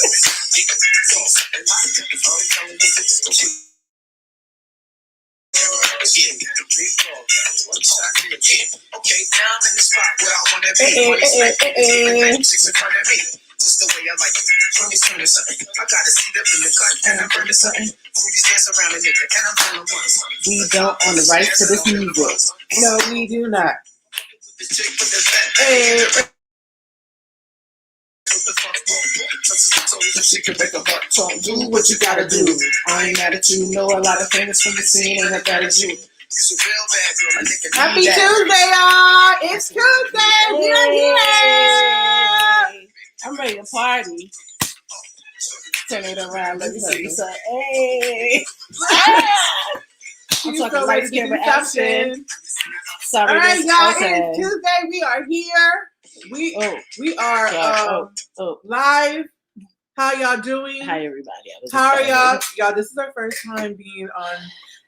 Okay, now I'm in the spot where I want to be. Just the way I like it. From me turning something. I got a seat up in the cut and I'm burning something. Booties dance around a nigga and I'm feeling one. We don't own the rights to this music. No, we do not. Hey. She can make a buck talk. Do what you gotta do. I ain't mad at you. Know a lot of famous from the scene ain't as bad as you. Happy Tuesday, y'all! It's Tuesday. We are here. I'm ready to party. Turn it around. Let me see what's up. Hey! I'm talking lights, camera, action. Sorry. All right, y'all. Okay. It's Tuesday. We are here. We are live. How y'all doing? Hi, everybody. How are y'all? Y'all, this is our first time being on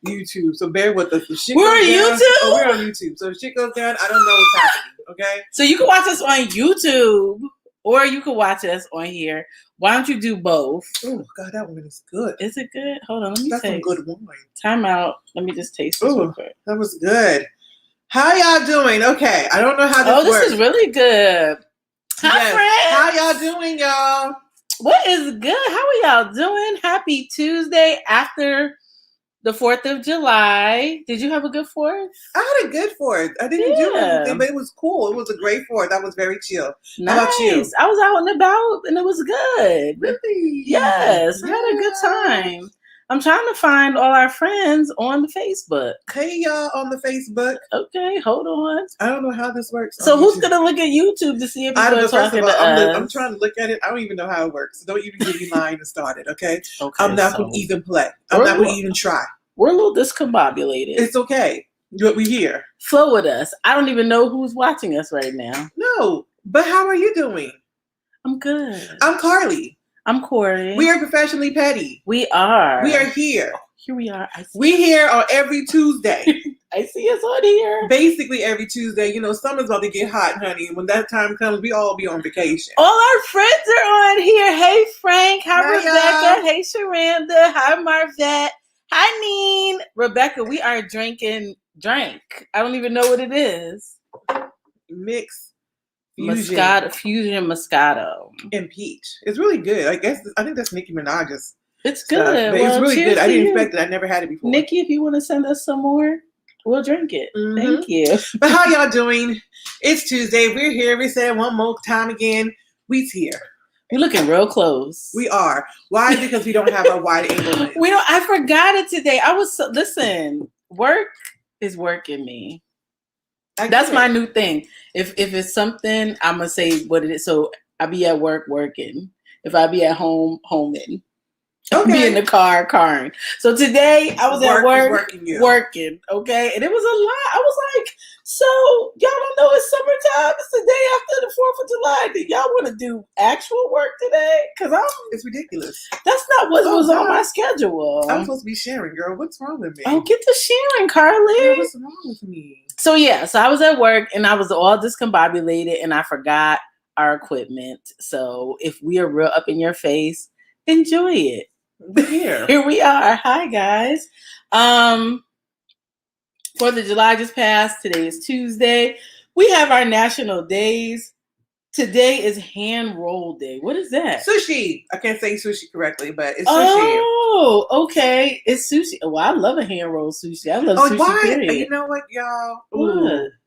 YouTube, so bear with us. We're on YouTube? Oh, we're on YouTube. So if shit goes down, I don't know what's happening, okay? So you can watch us on YouTube, or you can watch us on here. Why don't you do both? Oh, God, that one is good. Is it good? Hold on, let me taste. That's some good wine. Time out. Let me just taste this real quick. That was good. How y'all doing? Okay, I don't know how this works. This is really good. Hi, friends. How y'all doing, y'all? What is good? How are y'all doing? Happy Tuesday after the 4th of July. Did you have a good 4th? I had a good 4th. I didn't do anything, but it was cool. It was a great 4th. I was very chill. Nice. How about you? I was out and about, and it was good. Really? Yes. I had a good time. I'm trying to find all our friends on the Facebook. Hey, y'all on the Facebook. Okay, hold on. I don't know how this works. So who's going to look at YouTube to see if people are talking to us? I'm trying to look at it. I don't even know how it works. So don't even get me lying and started, okay? I'm not going to even play. I'm not going to even try. We're a little discombobulated. It's okay. What we hear. Flow with us. I don't even know who's watching us right now. No, but how are you doing? I'm good. I'm Carly. I'm Corey. We are professionally petty. We are. We are here. Here we are. We here on every Tuesday. I see us on here. Basically every Tuesday. You know, summer's about to get hot, honey. When that time comes, we all be on vacation. All our friends are on here. Hey, Frank. Hi, Rebecca. Hey, Sharanda. Hi, Marvette. Hi, Neen. Rebecca, we are drinking drink. I don't even know what it is. Mix. Fusion Moscato. And peach. It's really good. I think that's Nicki Minaj's. It's good. But it's really good. I didn't expect it. I never had it before. Nikki, if you want to send us some more, we'll drink it. Mm-hmm. Thank you. But how y'all doing? It's Tuesday. We're here. We said one more time again. We's here. We're looking real close. We are. Why? Because we don't have our wide angle lens. I forgot it today. Listen, work is working me. That's my new thing. If it's something, I'm going to say what it is. So I be at work working. If I be at home, homing. Okay. Be in the car, carring. So today I was at work working. Okay. And it was a lot. I was like, so y'all don't know it's summertime. It's the day after the 4th of July. Do y'all want to do actual work today? Because it's ridiculous. That's not what was on my schedule. I'm supposed to be sharing, girl. What's wrong with me? Oh, get to sharing, Carly. Girl, what's wrong with me? So I was at work and I was all discombobulated and I forgot our equipment. So if we are real up in your face, enjoy it. Here we are. Hi, guys. 4th of July just passed. Today is Tuesday. We have our national days. Today is hand roll day. What is that? Sushi. I can't say sushi correctly, but it's sushi. Oh, okay. It's sushi. Oh, I love a hand roll sushi. I love sushi. Why? Period. You know what, y'all?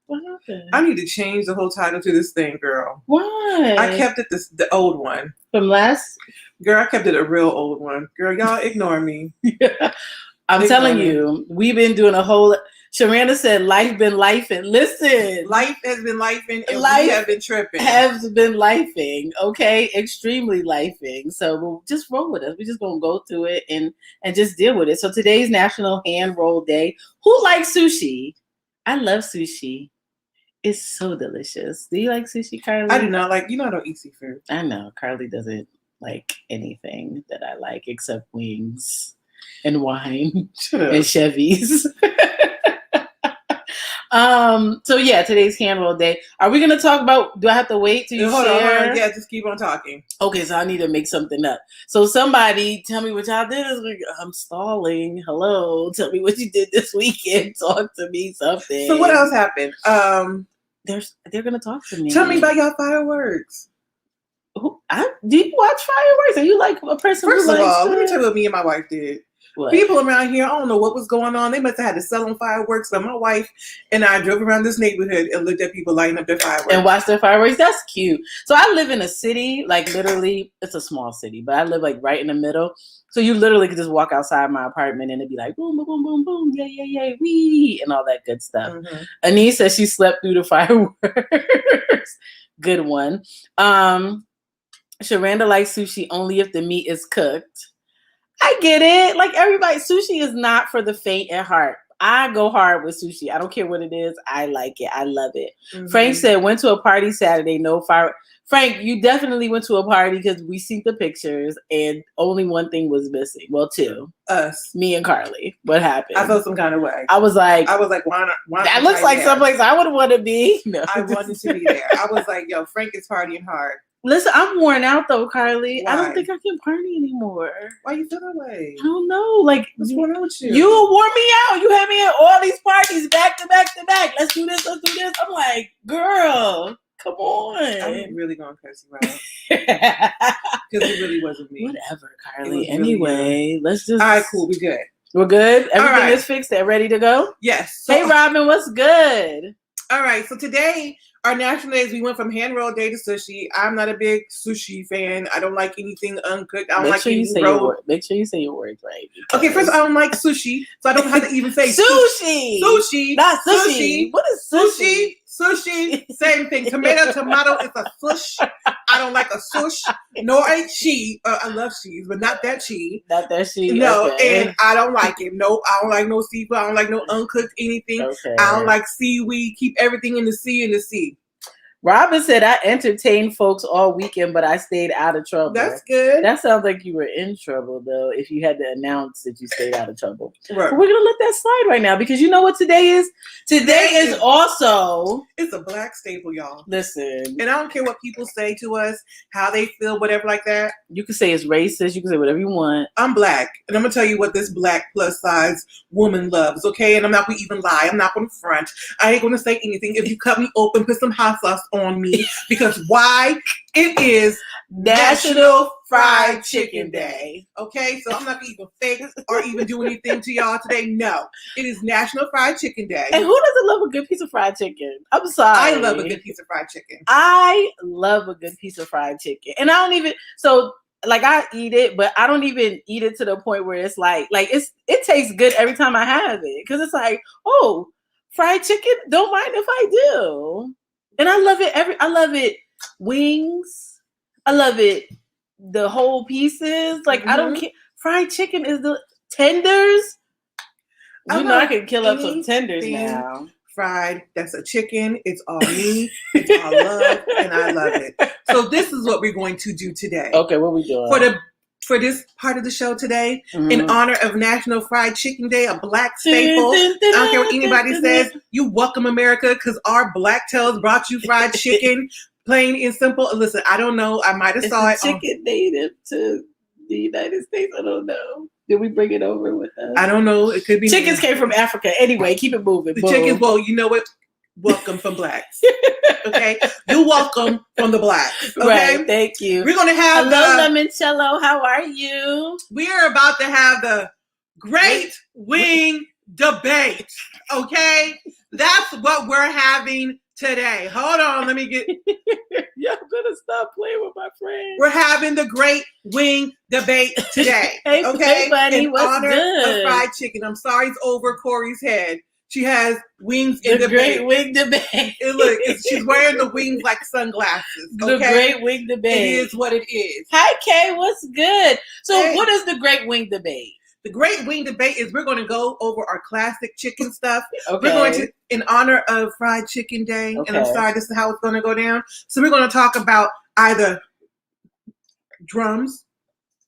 What happened? I need to change the whole title to this thing, girl. Why? I kept it the old one. From last? Girl, I kept it a real old one. Girl, y'all ignore me. I'm telling you, we've been doing a whole... Sharanda said, life been lifing. Listen. Life has been lifing and we have been tripping. Has been lifing, okay? Extremely lifing. So we'll just roll with us. We're just going to go through it and just deal with it. So today's National Hand Roll Day. Who likes sushi? I love sushi. It's so delicious. Do you like sushi, Carly? I do not like, I don't eat seafood. I know. Carly doesn't like anything that I like except wings and wine and Chevys. So yeah, today's hand roll day. Are we gonna talk about? Do I have to wait till you share? Hold on. Yeah, just keep on talking. Okay, so I need to make something up. So somebody tell me what y'all did this week. I'm stalling. Hello, tell me what you did this weekend. Talk to me something. So what else happened? They're gonna talk to me. Tell me about y'all fireworks. Do you watch fireworks? Are you like a person? First of all, let me tell you what me and my wife did. What? People around here, I don't know what was going on. They must have had to sell on fireworks. But my wife and I drove around this neighborhood and looked at people lighting up their fireworks. And watched their fireworks. That's cute. So I live in a city, like literally, it's a small city, but I live like right in the middle. So you literally could just walk outside my apartment and it'd be like boom, boom, boom, boom, boom, yeah, yeah, yeah, wee, and all that good stuff. Mm-hmm. Anise says she slept through the fireworks. Good one. Sharanda likes sushi only if the meat is cooked. I get it. Like everybody, sushi is not for the faint at heart. I go hard with sushi. I don't care what it is. I like it. I love it. Mm-hmm. Frank said, went to a party Saturday, no fire. Frank, you definitely went to a party because we see the pictures and only one thing was missing. Well, two. Us. Me and Carly. What happened? I felt some kind of way. I was like, why not? That looks like someplace I would want to be. No. I wanted to be there. I was like, yo, Frank is partying hard. Listen, I'm worn out though, Carly. Why? I don't think I can party anymore. Why you feel that way? I don't know. Like, what's going on with you? You wore me out. You had me at all these parties back to back to back. Let's do this. Let's do this. I'm like, girl, come on. I'm really gonna cuss you out because it really wasn't me. Whatever, Carly. Anyway, let's just. All right, cool. We good. We're good. Everything is fixed. They're ready to go. Yes. Hey, Robin, what's good? All right. So today. Our national days, we went from hand roll day to sushi. I'm not a big sushi fan. I don't like anything uncooked. I don't like eating rolled. Make sure you say your words right. Okay, first I don't like sushi, so I don't have to even say sushi. Sushi, not sushi. What is sushi? Sushi, same thing. Tomato is a sush. I don't like a sush, nor a chi. I love cheese, but not that chi. Not that chi. No, okay. And I don't like it. No, I don't like no seafood. I don't like no uncooked anything. Okay. I don't like seaweed. Keep everything in the sea. Robin said, I entertained folks all weekend, but I stayed out of trouble. That's good. That sounds like you were in trouble, though, if you had to announce that you stayed out of trouble. Right. But we're going to let that slide right now because you know what today is? Today is also... It's a black staple, y'all. Listen. And I don't care what people say to us, how they feel, whatever like that. You can say it's racist. You can say whatever you want. I'm black. And I'm going to tell you what this black plus size woman loves, okay? And I'm not going to even lie. I'm not going to front. I ain't going to say anything. If you cut me open, put some hot sauce on me because why? It is National Fried Chicken Day. Okay, so I'm not gonna even fake or even do anything to y'all today. No, it is National Fried Chicken Day. And who doesn't love a good piece of fried chicken? I'm sorry. I love a good piece of fried chicken. I love a good piece of fried chicken, and I don't even like I eat it, but I don't even eat it to the point where it's like it tastes good every time I have it because it's like, oh, fried chicken. Don't mind if I do. And I love it. I love it. Wings. I love it. The whole pieces. Like I don't care. Fried chicken is the tenders. You know I can kill up some tenders now. Fried. That's a chicken. It's all me. It's all love, and I love it. So this is what we're going to do today. Okay, what we doing for this part of the show today, in honor of National Fried Chicken Day, a black staple. I don't care what anybody says. You welcome America because our black tails brought you fried chicken, plain and simple. Listen, I don't know. I might have saw it. Chicken native to the United States. I don't know. Did we bring it over with us? I don't know. It could be. Chickens came from Africa. Anyway, keep it moving. The chickens, well, you know what? Welcome from blacks. Okay? You're welcome from the blacks. Okay? Right, thank you. We're going to have Hello, Lemoncello. How are you? We are about to have the Great Wing Debate. Okay? That's what we're having today. Hold on. Let me get... Y'all better stop playing with my friends. We're having the Great Wing Debate today. Hey, okay? Hey, buddy. In what's honor good? of fried chicken. I'm sorry it's over Corey's head. She has wings in the Great Wing Debate. Look, she's wearing the wings like sunglasses. Okay? The Great Wing Debate. It is what it is. Hi, Kay. What's good? So what is the Great Wing Debate? The Great Wing Debate is we're going to go over our classic chicken stuff. Okay. We're going to, in honor of Fried Chicken Day, and I'm sorry, this is how it's going to go down. So we're going to talk about either drums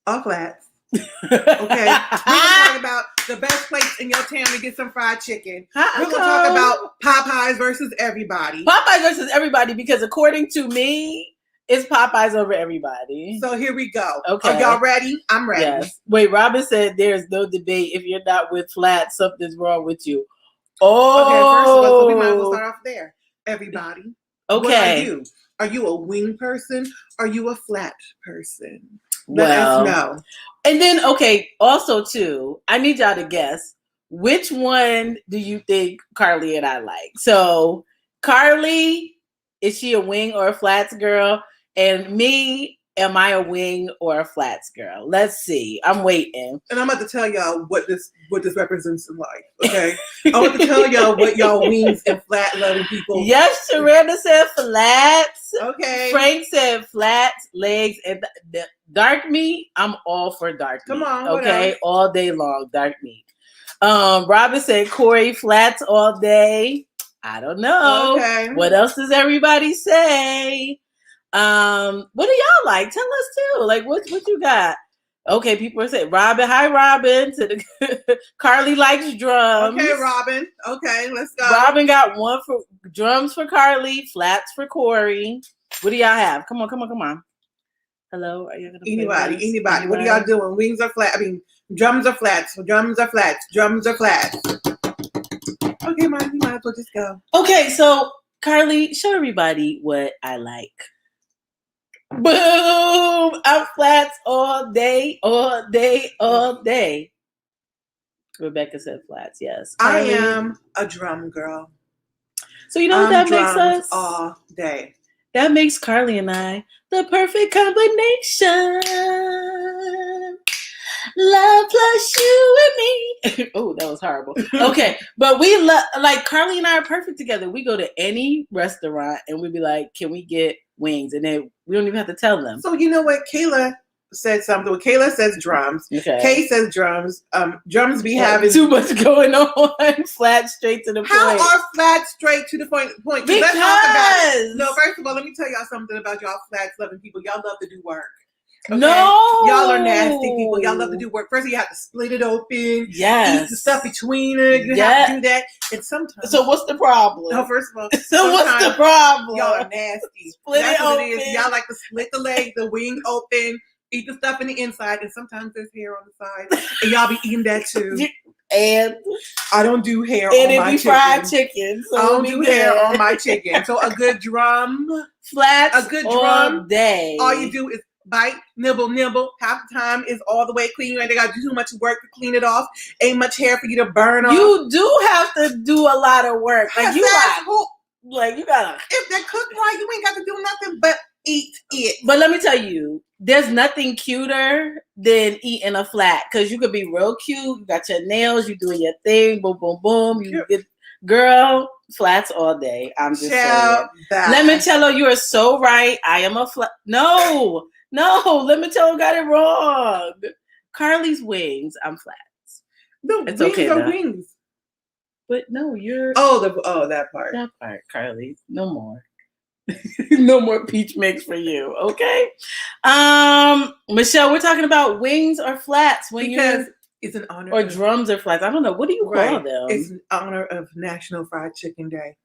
or flats. Okay, we're going to talk about the best place in your town to get some fried chicken. We're going to talk about Popeyes Popeyes versus everybody. Popeyes versus everybody, because according to me, it's Popeyes over everybody. So here we go. Okay. Are y'all ready? I'm ready. Yes. Wait, Robin said there's no debate. If you're not with flats, something's wrong with you. Oh. Okay, first of all, so we might as well start off there. Everybody. Okay. What are you? Are you a wing person? Are you a flat person? Let us know. And then, okay, also too, I need y'all to guess, which one do you think Carly and I like? So Carly, is she a wing or a flats girl? And me, am I a wing or a flats girl? Let's see. I'm waiting. And I'm about to tell y'all what this represents in life. Okay, I want to tell y'all what y'all wings and flat loving people. Yes, Sharanda said flats. Okay. Frank said flats, legs, and the dark meat. I'm all for dark meat. Come on. Okay, all day long, dark meat. Robin said Corey, flats all day. I don't know. Okay. What else does everybody say? What do y'all like? Tell us too. Like, what you got? Okay, people are saying Robin. Hi, Robin. To the Carly likes drums. Okay, Robin. Okay, let's go. Robin got one for drums for Carly, flats for Corey. What do y'all have? Come on. Hello, are you gonna anybody? What are y'all doing? Wings or flat? I mean, drums or flats? Drums or flats? Drums or flats? Okay, you might as well just go. Okay, so Carly, show everybody what I like. Boom! I'm flats all day. Rebecca said flats, yes. Carly, I am a drum girl. So you know what that makes us? All day. That makes Carly and I the perfect combination. Love plus you and me. Oh, that was horrible. Okay, but we like Carly and I are perfect together. We go to any restaurant and we be like, "Can we get wings?" And then we don't even have to tell them. So you know what? Kayla said something. Well, Kayla says drums. Okay. Kay says drums. Drums be having too much going on. Flat, straight to the point. How are flats straight to the point? Because let's talk about it. No, first of all, let me tell y'all something about y'all flats loving people. Y'all love to do work. Okay? No, y'all are nasty people. Y'all love to do work. First, you have to split it open. Yes, eat the stuff between it. You have to do that. And sometimes. So what's the problem? No, first of all. So what's the problem? Y'all are nasty. Split That's it what open. it is. Y'all like to split the leg, the wing open, eat the stuff in the inside, and sometimes there's hair on the side, and y'all be eating that too. And I don't do hair and on my chicken. fried chicken. So I don't do hair on my chicken. So a good drum, flats, a good all drum day. All you do is bite, nibble. Half the time is all the way clean. They got to do too much work to clean it off. Ain't much hair for you to burn off. You do have to do a lot of work. Like you gotta. If they're cooked right, you ain't got to do nothing but eat it. But let me tell you, there's nothing cuter than eating a flat, because you could be real cute. You got your nails, you doing your thing, boom, boom, boom. You get girl flats all day. I'm just saying. Lemoncello, you are so right. I am a flat. No, Lemoncello got it wrong. Carly's wings. I'm flats. No, it's wings okay. Are wings. But no, you're. That part. That part, Carly. No more. No more peach mix for you, okay? Michelle, we're talking about wings or flats because it's an honor, or drums or flats. I don't know. What do you call them? It's an honor of National Fried Chicken Day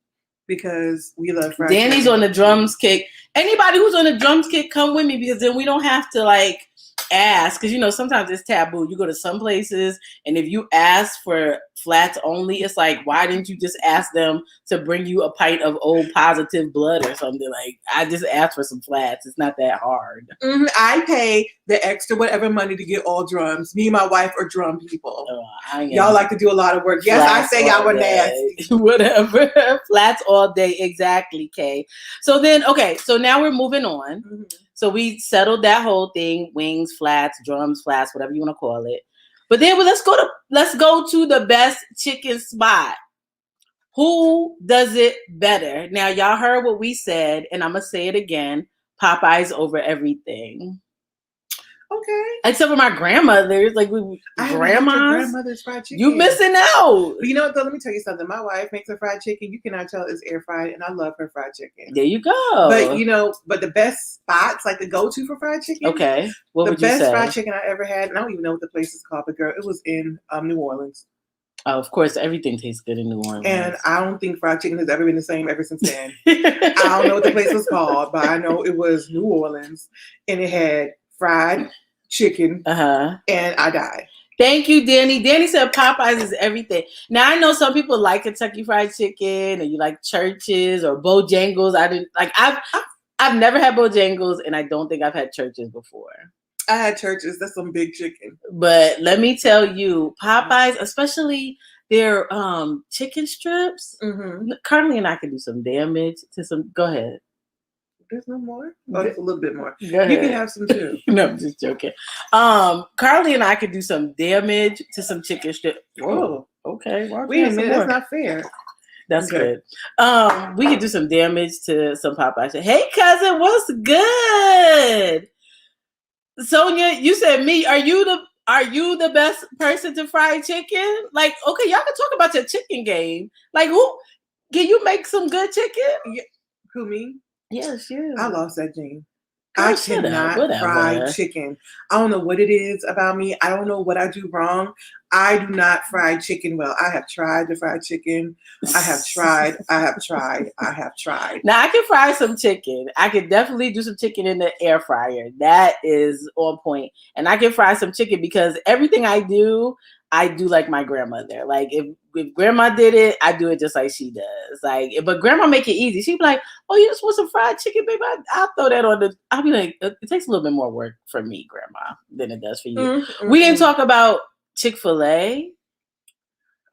because we love fried Danny's chicken. On the drums kick. Anybody who's on the drums kick, come with me, because then we don't have to like ask, because sometimes it's taboo. You go to some places and if you ask for flats only, it's like, why didn't you just ask them to bring you a pint of old positive blood or something? Like, I just asked for some flats. It's not that hard. Mm-hmm. I pay the extra whatever money to get all drums. Me and my wife are drum people. Y'all like to do a lot of work. Yes, I say y'all were nasty. Whatever. Flats all day. Exactly, Kay. So then, okay, so now we're moving on. Mm-hmm. So we settled that whole thing: wings, flats, drums, flats, whatever you want to call it. But then let's go to the best chicken spot. Who does it better? Now y'all heard what we said, and I'm gonna say it again: Popeyes over everything. Okay. Except for my grandmother's, grandmother's fried chicken. You missing out. But you know what, though? Let me tell you something. My wife makes a fried chicken. You cannot tell it's air fried, and I love her fried chicken. There you go. But the best spots, like the go-to for fried chicken. Okay. What would you say? The best fried chicken I ever had, and I don't even know what the place is called, but girl, it was in New Orleans. Oh, of course, everything tastes good in New Orleans. And I don't think fried chicken has ever been the same ever since then. I don't know what the place was called, but I know it was New Orleans, and it had fried chicken, and I died. Thank you, Danny. Danny said Popeyes is everything. Now, I know some people like Kentucky Fried Chicken, and you like Church's or Bojangles. I've never had Bojangles, and I don't think I've had Church's before. I had Church's. That's some big chicken. But let me tell you, Popeyes, especially their chicken strips, Carly and I can do some damage to some. Go ahead. There's no more? Oh, there's a little bit more. Go ahead. You can have some too. No, I'm just joking. Carly and I could do some damage to some chicken strips. Oh, okay. Well, wait a minute. That's not fair. That's good. We could do some damage to some Popeyes. Hey, cousin, what's good? Sonia, you said me. Are you the best person to fry chicken? Like, okay, y'all can talk about your chicken game. Like, who can you make some good chicken? Yeah. Who, me? Yes, you. I lost that gene. Girl, I cannot fry chicken. I don't know what it is about me. I don't know what I do wrong. I do not fry chicken well. I have tried to fry chicken. I have tried. Now, I can fry some chicken. I can definitely do some chicken in the air fryer. That is on point. And I can fry some chicken because everything I do like my grandmother. Like, if grandma did it, I do it just like she does. Like, but grandma make it easy. She'd be like, "Oh, you just want some fried chicken, baby? I'll throw that on the." I'll be like, "It takes a little bit more work for me, grandma, than it does for you." Mm-hmm. We didn't talk about Chick-fil-A.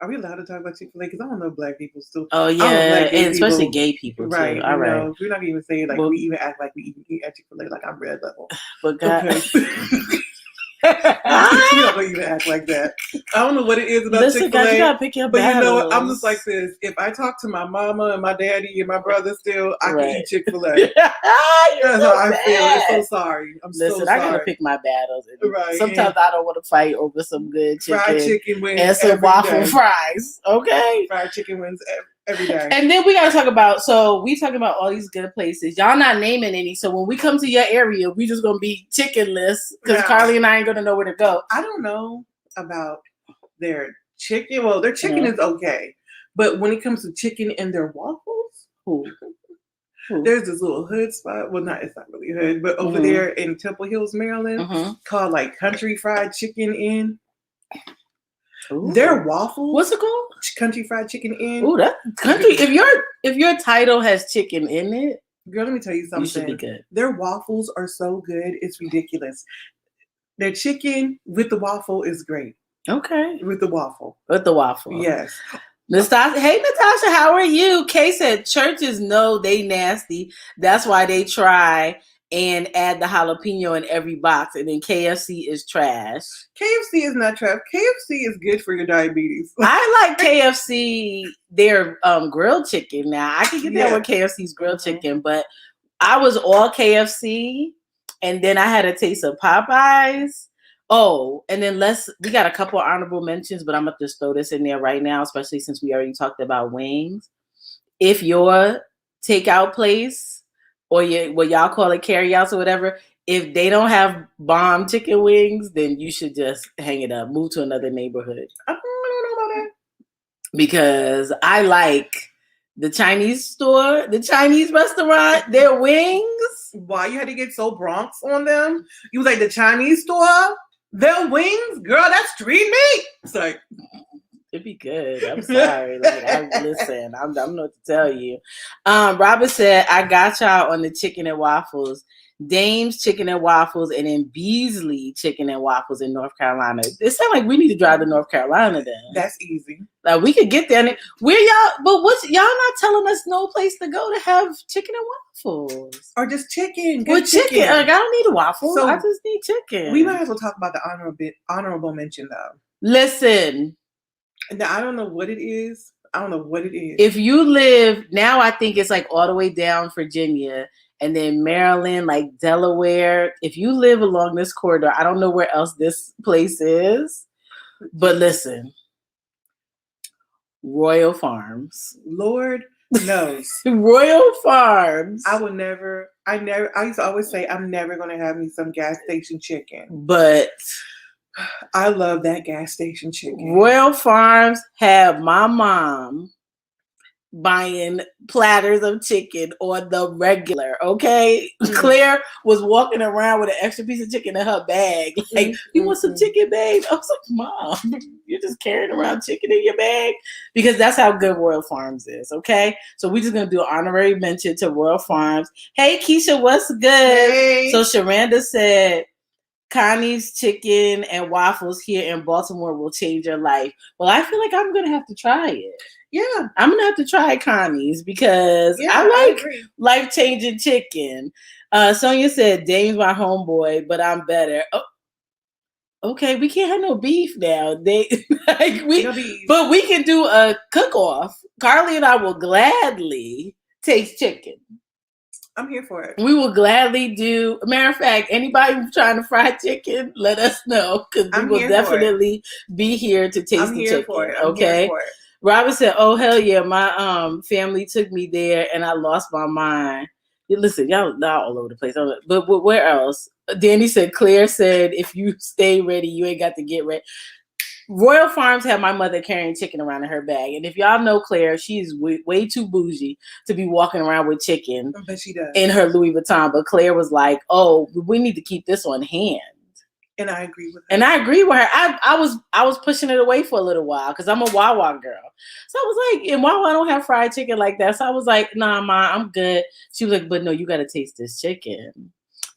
Are we allowed to talk about Chick-fil-A? Because I don't know black people still. Oh yeah, and especially gay people too. Right. All right. Know, we're not even saying like we even act like we eat at Chick-fil-A like I'm red level. But God. Okay. You're not gonna even act like that. I don't know what it is about Chick-fil-A. Guys, you gotta pick your battles. You know what? I'm just like this. If I talk to my mama and my daddy and my brother still, I can eat Chick-fil-A. That's how I feel. I'm so sorry. Listen, I gotta pick my battles. Right. Sometimes I don't want to fight over some good chicken. Fried chicken wings and some waffle fries. Okay. Fried chicken wings every day. And then we gotta talk about. So we talking about all these good places. Y'all not naming any. So when we come to your area, we just gonna be chickenless because Carly and I ain't gonna know where to go. I don't know about their chicken. Well, their chicken is okay, but when it comes to chicken and their waffles, there's this little hood spot. Well, it's not really hood, but over there in Temple Hills, Maryland, called like Country Fried Chicken Inn. Ooh. Their waffles. What's it called? Country Fried Chicken Inn. Ooh, that country. If your title has chicken in it, girl, let me tell you something. You should be good. Their waffles are so good, it's ridiculous. Their chicken with the waffle is great. Okay. With the waffle. Yes. Hey, Natasha, how are you? Kay said churches know they nasty. That's why they try and add the jalapeno in every box. And then KFC is trash. KFC is not trash. KFC is good for your diabetes. I like KFC, their grilled chicken. Now, I can get that with KFC's grilled chicken, but I was all KFC. And then I had a taste of Popeyes. Oh, and then we got a couple honorable mentions, but I'm going to just throw this in there right now, especially since we already talked about wings. If your takeout place or what y'all call it carryouts or whatever, if they don't have bomb chicken wings, then you should just hang it up, move to another neighborhood. I don't know about that. Because I like the Chinese store, the Chinese restaurant, their wings. Why you had to get so Bronx on them? You was like the Chinese store, their wings, girl. That's street meat. It's like it'd be good. I'm sorry. Listen, I don't know what to tell you. Robert said, "I got y'all on the chicken and waffles." Dame's Chicken and Waffles, and then Beasley Chicken and Waffles in North Carolina. It sounds like we need to drive to North Carolina then. That's easy. Like we could get there. And where y'all? But y'all not telling us no place to go to have chicken and waffles, or just chicken? Well, chicken. Like, I don't need a waffle. So I just need chicken. We might as well talk about the honorable mention though. Listen, now I don't know what it is. If you live now, I think it's like all the way down Virginia. And then Maryland, like Delaware. If you live along this corridor, I don't know where else this place is. But listen, Royal Farms. Lord knows. Royal Farms. I used to always say, I'm never going to have me some gas station chicken. But I love that gas station chicken. Royal Farms had my mom buying platters of chicken on the regular, okay? Claire was walking around with an extra piece of chicken in her bag. Like, you want some chicken, babe? I was like, Mom, you're just carrying around chicken in your bag? Because that's how good Royal Farms is, okay? So we're just going to do an honorary mention to Royal Farms. Hey, Keisha, what's good? Hey. So Sharanda said, Connie's chicken and waffles here in Baltimore will change your life. Well, I feel like I'm going to have to try it. Yeah. I'm going to have to try Connie's because I like life-changing chicken. Sonia said, Dame's my homeboy, but I'm better. Oh, okay, we can't have no beef now. No beef. But we can do a cook-off. Carly and I will gladly taste chicken. I'm here for it. We will gladly do. Matter of fact, anybody trying to fry chicken, let us know because we will definitely be here to taste the chicken. Okay. Robert said, "Oh hell yeah, my family took me there and I lost my mind." Listen, y'all all over the place. But where else? Danny said, Claire said, if you stay ready, you ain't got to get ready. Royal Farms had my mother carrying chicken around in her bag. And if y'all know Claire, she's way too bougie to be walking around with chicken in her Louis Vuitton. But Claire was like, oh, we need to keep this on hand. And I agree with her. And I agree with her. I was pushing it away for a little while because I'm a Wawa girl. So I was like, and Wawa don't have fried chicken like that. So I was like, nah, Ma, I'm good. She was like, but no, you got to taste this chicken.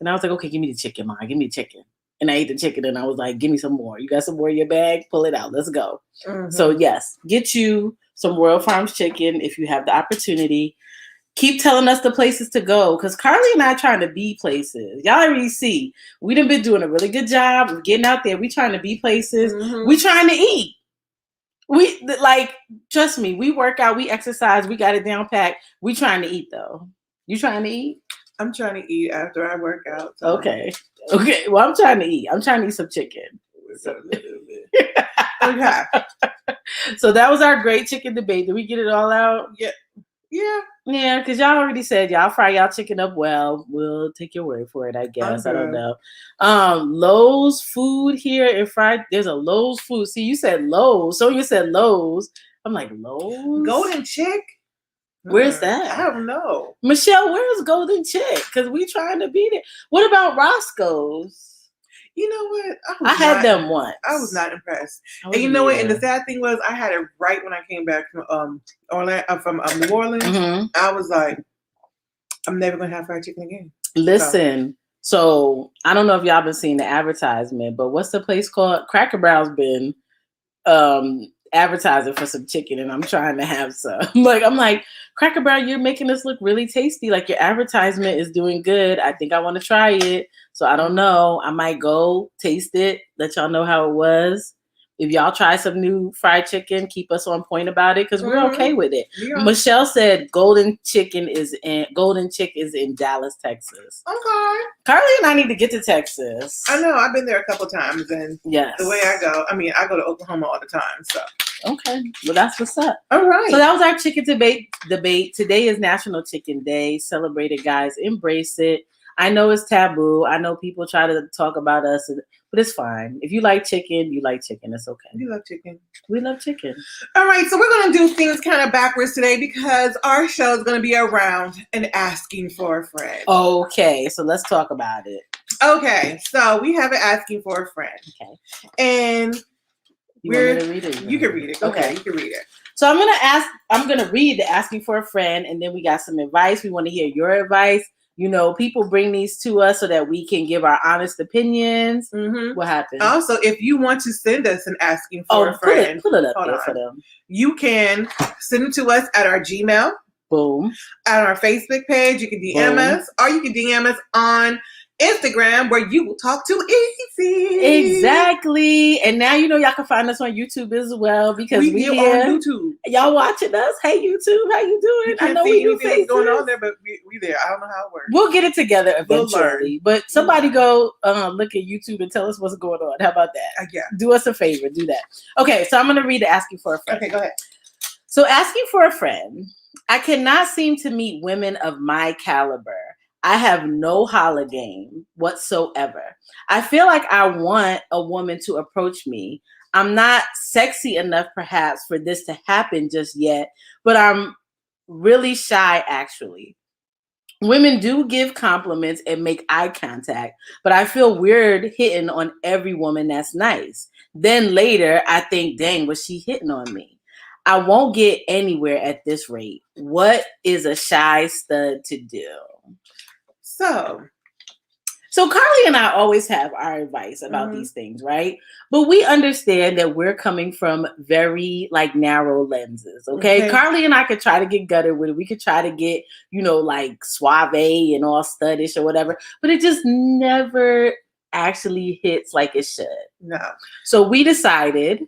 And I was like, okay, give me the chicken, Ma. Give me the chicken. And I ate the chicken and I was like, give me some more. You got some more in your bag? Pull it out. Let's go. So yes, get you some Royal Farms chicken if you have the opportunity. Keep telling us the places to go because Carly and I trying to be places. Y'all already see. We done been doing a really good job of getting out there. We trying to be places. We trying to eat. We trust me, we work out, we exercise, we got it down packed. We trying to eat though. You trying to eat? I'm trying to eat after I work out. So. Okay. Well, I'm trying to eat. I'm trying to eat some chicken. Okay. So that was our great chicken debate. Did we get it all out? Yeah, because y'all already said y'all fry y'all chicken up well. We'll take your word for it, I guess. I don't know. Lowe's food here in fried. There's a Lowe's food. See, you said Lowe's. So you said Lowe's. I'm like, Lowe's? Golden Chick? Where's that? I don't know. Michelle, where's Golden Chick? Because we trying to beat it. What about Roscoe's? You know what? I had them once. I was not impressed. And you know what? And the sad thing was, I had it right when I came back from New Orleans. I was like, I'm never gonna have fried chicken again. Listen, so I don't know if y'all been seeing the advertisement, but what's the place called? Cracker Barrel's been advertising for some chicken, and I'm trying to have some. I'm like, Cracker Barrel, you're making this look really tasty. Like your advertisement is doing good. I think I want to try it. So I don't know. I might go taste it, let y'all know how it was. If y'all try some new fried chicken, keep us on point about it because we're okay with it. Yeah. Michelle said Golden Chick is in Dallas, Texas. Okay. Carly and I need to get to Texas. I know. I've been there a couple times, and the way I go, I go to Oklahoma all the time. So okay, well that's what's up. All right. So that was our chicken debate. Today is National Chicken Day. Celebrate it, guys. Embrace it. I know it's taboo. I know people try to talk about us, but it's fine. If you like chicken, you like chicken. It's okay. We love chicken. We love chicken. All right, so we're going to do things kind of backwards today because our show is going to be around and asking for a friend. Okay, so let's talk about it. Okay, so we have an asking for a friend. Okay. And you want me to read it? You can read it. Okay, you can read it. So I'm going to read the asking for a friend, and then we got some advice. We want to hear your advice. You know, people bring these to us so that we can give our honest opinions. What happened? Also, if you want to send us an asking for a friend, put it up there for them. You can send it to us at our Gmail. Boom. At our Facebook page. You can DM us, or you can DM us on Instagram, where you will talk to Easy. Exactly. And now you know y'all can find us on YouTube as well because we here on YouTube. Y'all watching us. Hey YouTube, how you doing? I know we do faces going on there, but we there. I don't know how it works. We'll get it together eventually. But somebody go look at YouTube and tell us what's going on. How about that? Yeah. Do us a favor. Do that. Okay, so I'm gonna read the asking for a friend. Okay, go ahead. So asking for a friend. I cannot seem to meet women of my caliber. I have no holler game whatsoever. I feel like I want a woman to approach me. I'm not sexy enough, perhaps, for this to happen just yet, but I'm really shy, actually. Women do give compliments and make eye contact, but I feel weird hitting on every woman that's nice. Then later, I think, dang, was she hitting on me? I won't get anywhere at this rate. What is a shy stud to do? So Carly and I always have our advice about these things, right? But we understand that we're coming from very like narrow lenses, okay? Carly and I could try to get gutted with it. We could try to get, like suave and all studdish or whatever, but it just never actually hits like it should. No. So we decided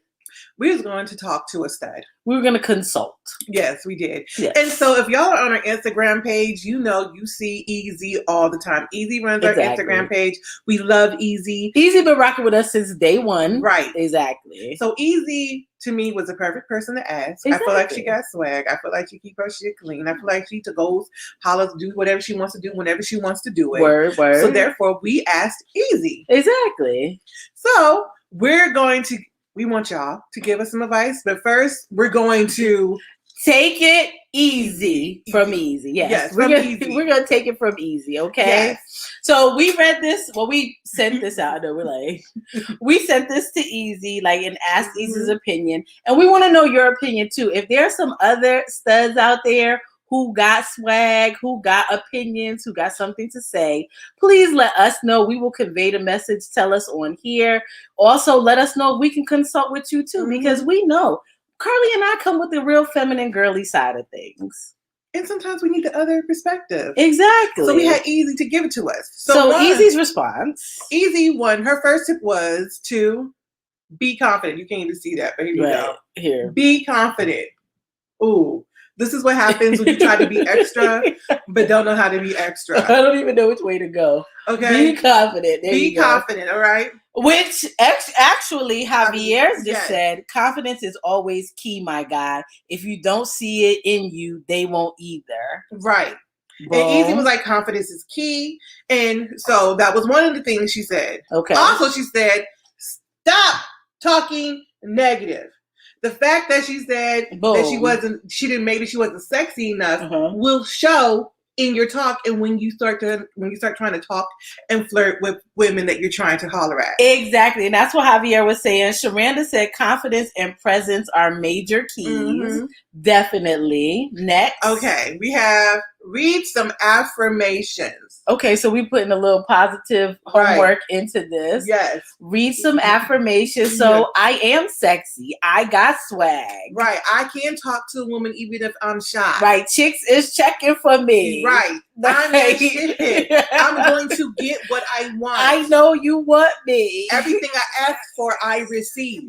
we was going to talk to a stud. We were going to consult. Yes, we did. Yes. And so if y'all are on our Instagram page, you see Easy all the time. Easy runs our Instagram page. We love Easy. Easy been rocking with us since day one. Right. Exactly. So Easy, to me, was the perfect person to ask. Exactly. I feel like she got swag. I feel like she keep her shit clean. I feel like she goes, hollers, do whatever she wants to do whenever she wants to do it. Word. So therefore, we asked Easy. Exactly. So we want y'all to give us some advice, but first we're going to take it easy from Easy. Yes, we're gonna take it from Easy. Okay. Yes. So we read this. Well, we sent this out. No, we sent this to Easy, and asked Easy's opinion, and we want to know your opinion too. If there are some other studs out there who got swag, who got opinions, who got something to say, please let us know. We will convey the message. Tell us on here. Also, let us know if we can consult with you too, because we know Carly and I come with the real feminine, girly side of things. And sometimes we need the other perspective. Exactly. So we had Easy to give it to us. So Easy's response. Easy one, her first tip was to be confident. You can't even see that, but here you go. Here. Be confident. Ooh. This is what happens when you try to be extra, but don't know how to be extra. I don't even know which way to go. Okay. Be confident. Be confident, all right? Which actually Javier just said, confidence is always key, my guy. If you don't see it in you, they won't either. Right. Boom. And Easy was like, confidence is key. And so that was one of the things she said. Okay. Also, she said, stop talking negative. The fact that she said that she wasn't sexy enough will show in your talk and when you start trying to talk and flirt with women that you're trying to holler at. Exactly. And that's what Javier was saying. Sharanda said confidence and presence are major keys. Definitely. Next. Okay. We have read some affirmations. Okay, so we putting a little positive homework into this. Yes. Read some affirmations. So I am sexy. I got swag. Right. I can talk to a woman even if I'm shy. Right. Chicks is checking for me. Right. I'm that shit. I'm going to get what I want. I know you want me. Everything I ask for, I receive.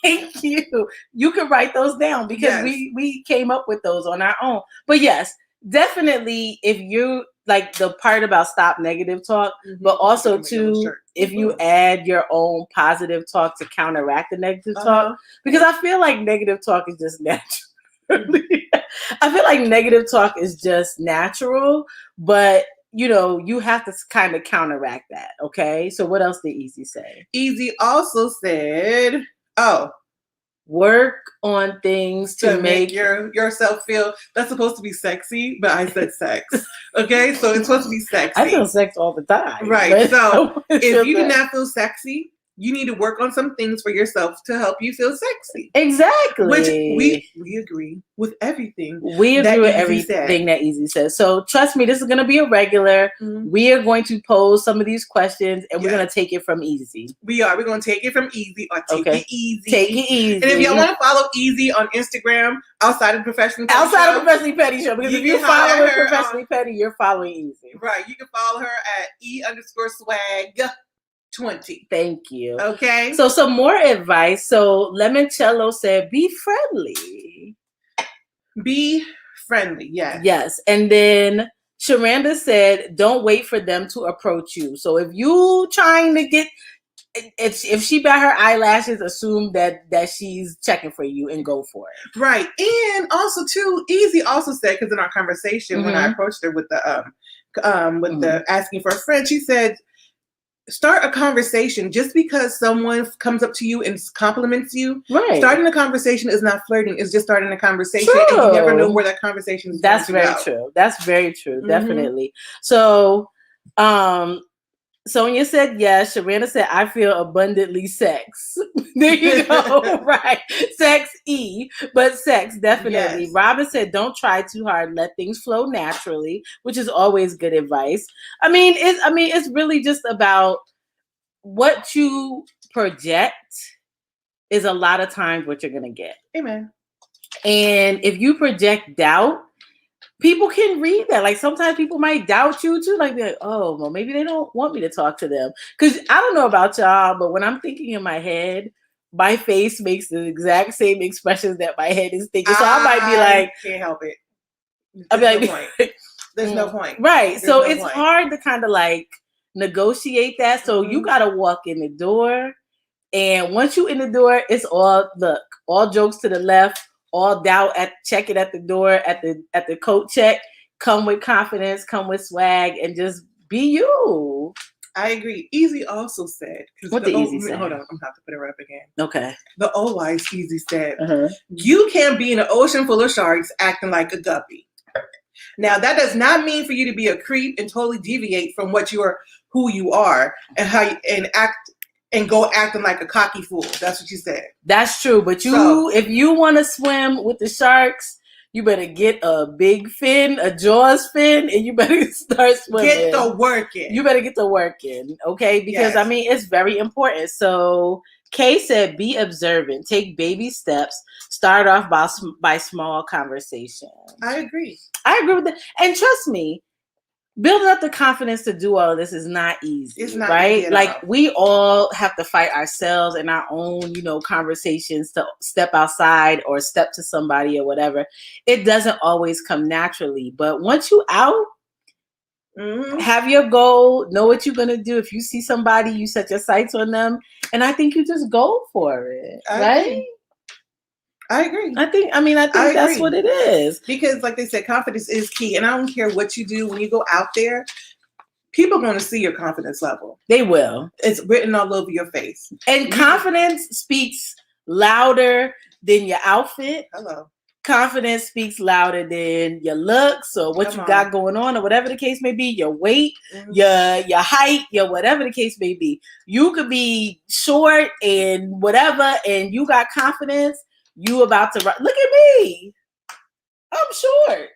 Thank you. You can write those down because we came up with those on our own. But yes, definitely if you like the part about stop negative talk, but also too, if you add your own positive talk to counteract the negative talk, because I feel like negative talk is just natural. I feel like negative talk is just natural, but you have to kind of counteract that. Okay. So what else did Easy say? Easy also said, work on things to make yourself feel. That's supposed to be sexy, but I said sex. Okay, so it's supposed to be sexy. I feel sex all the time. Right. So if you do not feel sexy, you need to work on some things for yourself to help you feel sexy. Exactly. Which we agree with everything. We agree with everything that Easy says. So trust me, this is going to be a regular. We are going to pose some of these questions and we're going to take it from Easy. We are. We're going to take it from Easy or take it easy. Take it easy. And if y'all want to follow Easy on Instagram outside of Professionally Petty Show, because if you follow her Professionally Petty, you're following Easy. Right. You can follow her at _swag. 20. Thank you. Okay. So some more advice. So Lemoncello said, be friendly. Be friendly. Yes. Yes. And then Sharanda said, don't wait for them to approach you. So if you trying to get, if she bat her eyelashes, assume that she's checking for you and go for it. Right. And also too, Easy also said, because in our conversation when I approached her with the with the asking for a friend. She said, start a conversation. Just because someone comes up to you and compliments you, starting a conversation is not flirting. It's just starting a conversation. True. And you never know where that conversation is going to go. True. That's very true. Definitely. So, Sonia said yes. Sharana said, I feel abundantly sex. There you go. Right. But sex, definitely. Yes. Robin said, don't try too hard. Let things flow naturally, which is always good advice. It's really just about what you project is a lot of times what you're going to get. Amen. And if you project doubt, people can read that. Like sometimes people might doubt you too. Like, oh, well, maybe they don't want me to talk to them. Because I don't know about y'all, but when I'm thinking in my head, my face makes the exact same expressions that my head is thinking. So I might be like, can't help it. There's no point. Right. So it's hard to kind of like negotiate that. So you got to walk in the door. And once you in the door, it's all jokes to the left. All doubt check it at the door, at the coat check. Come with confidence, come with swag, and just be you. I agree. Easy also said. What the Easy said? Hold on, I'm gonna have to put it up again. Okay. The old wise Easy said, you can't be in an ocean full of sharks acting like a guppy. Now that does not mean for you to be a creep and totally deviate from who you are and act. And go acting like a cocky fool. That's what you said. That's true. But if you want to swim with the sharks, you better get a big fin, a Jaws fin, and you better start swimming. Get the work in. You better get the work in, okay? Because, it's very important. So, Kay said, be observant. Take baby steps. Start off by small conversation. I agree with that. And trust me, building up the confidence to do all of this is not easy. It's not right? Easy at like all. We all have to fight ourselves in our own, conversations to step outside or step to somebody or whatever. It doesn't always come naturally. But once you out, have your goal, know what you're gonna do. If you see somebody, you set your sights on them, and I think you just go for it. Right? I agree. I think that's what it is. Because like they said, confidence is key. And I don't care what you do when you go out there, people are going to see your confidence level. They will. It's written all over your face. And confidence speaks louder than your outfit. Hello. Confidence speaks louder than your looks or what you got going on or whatever the case may be, your weight, your height, your whatever the case may be. You could be short and whatever, and you got confidence. You about to look at me. I'm short.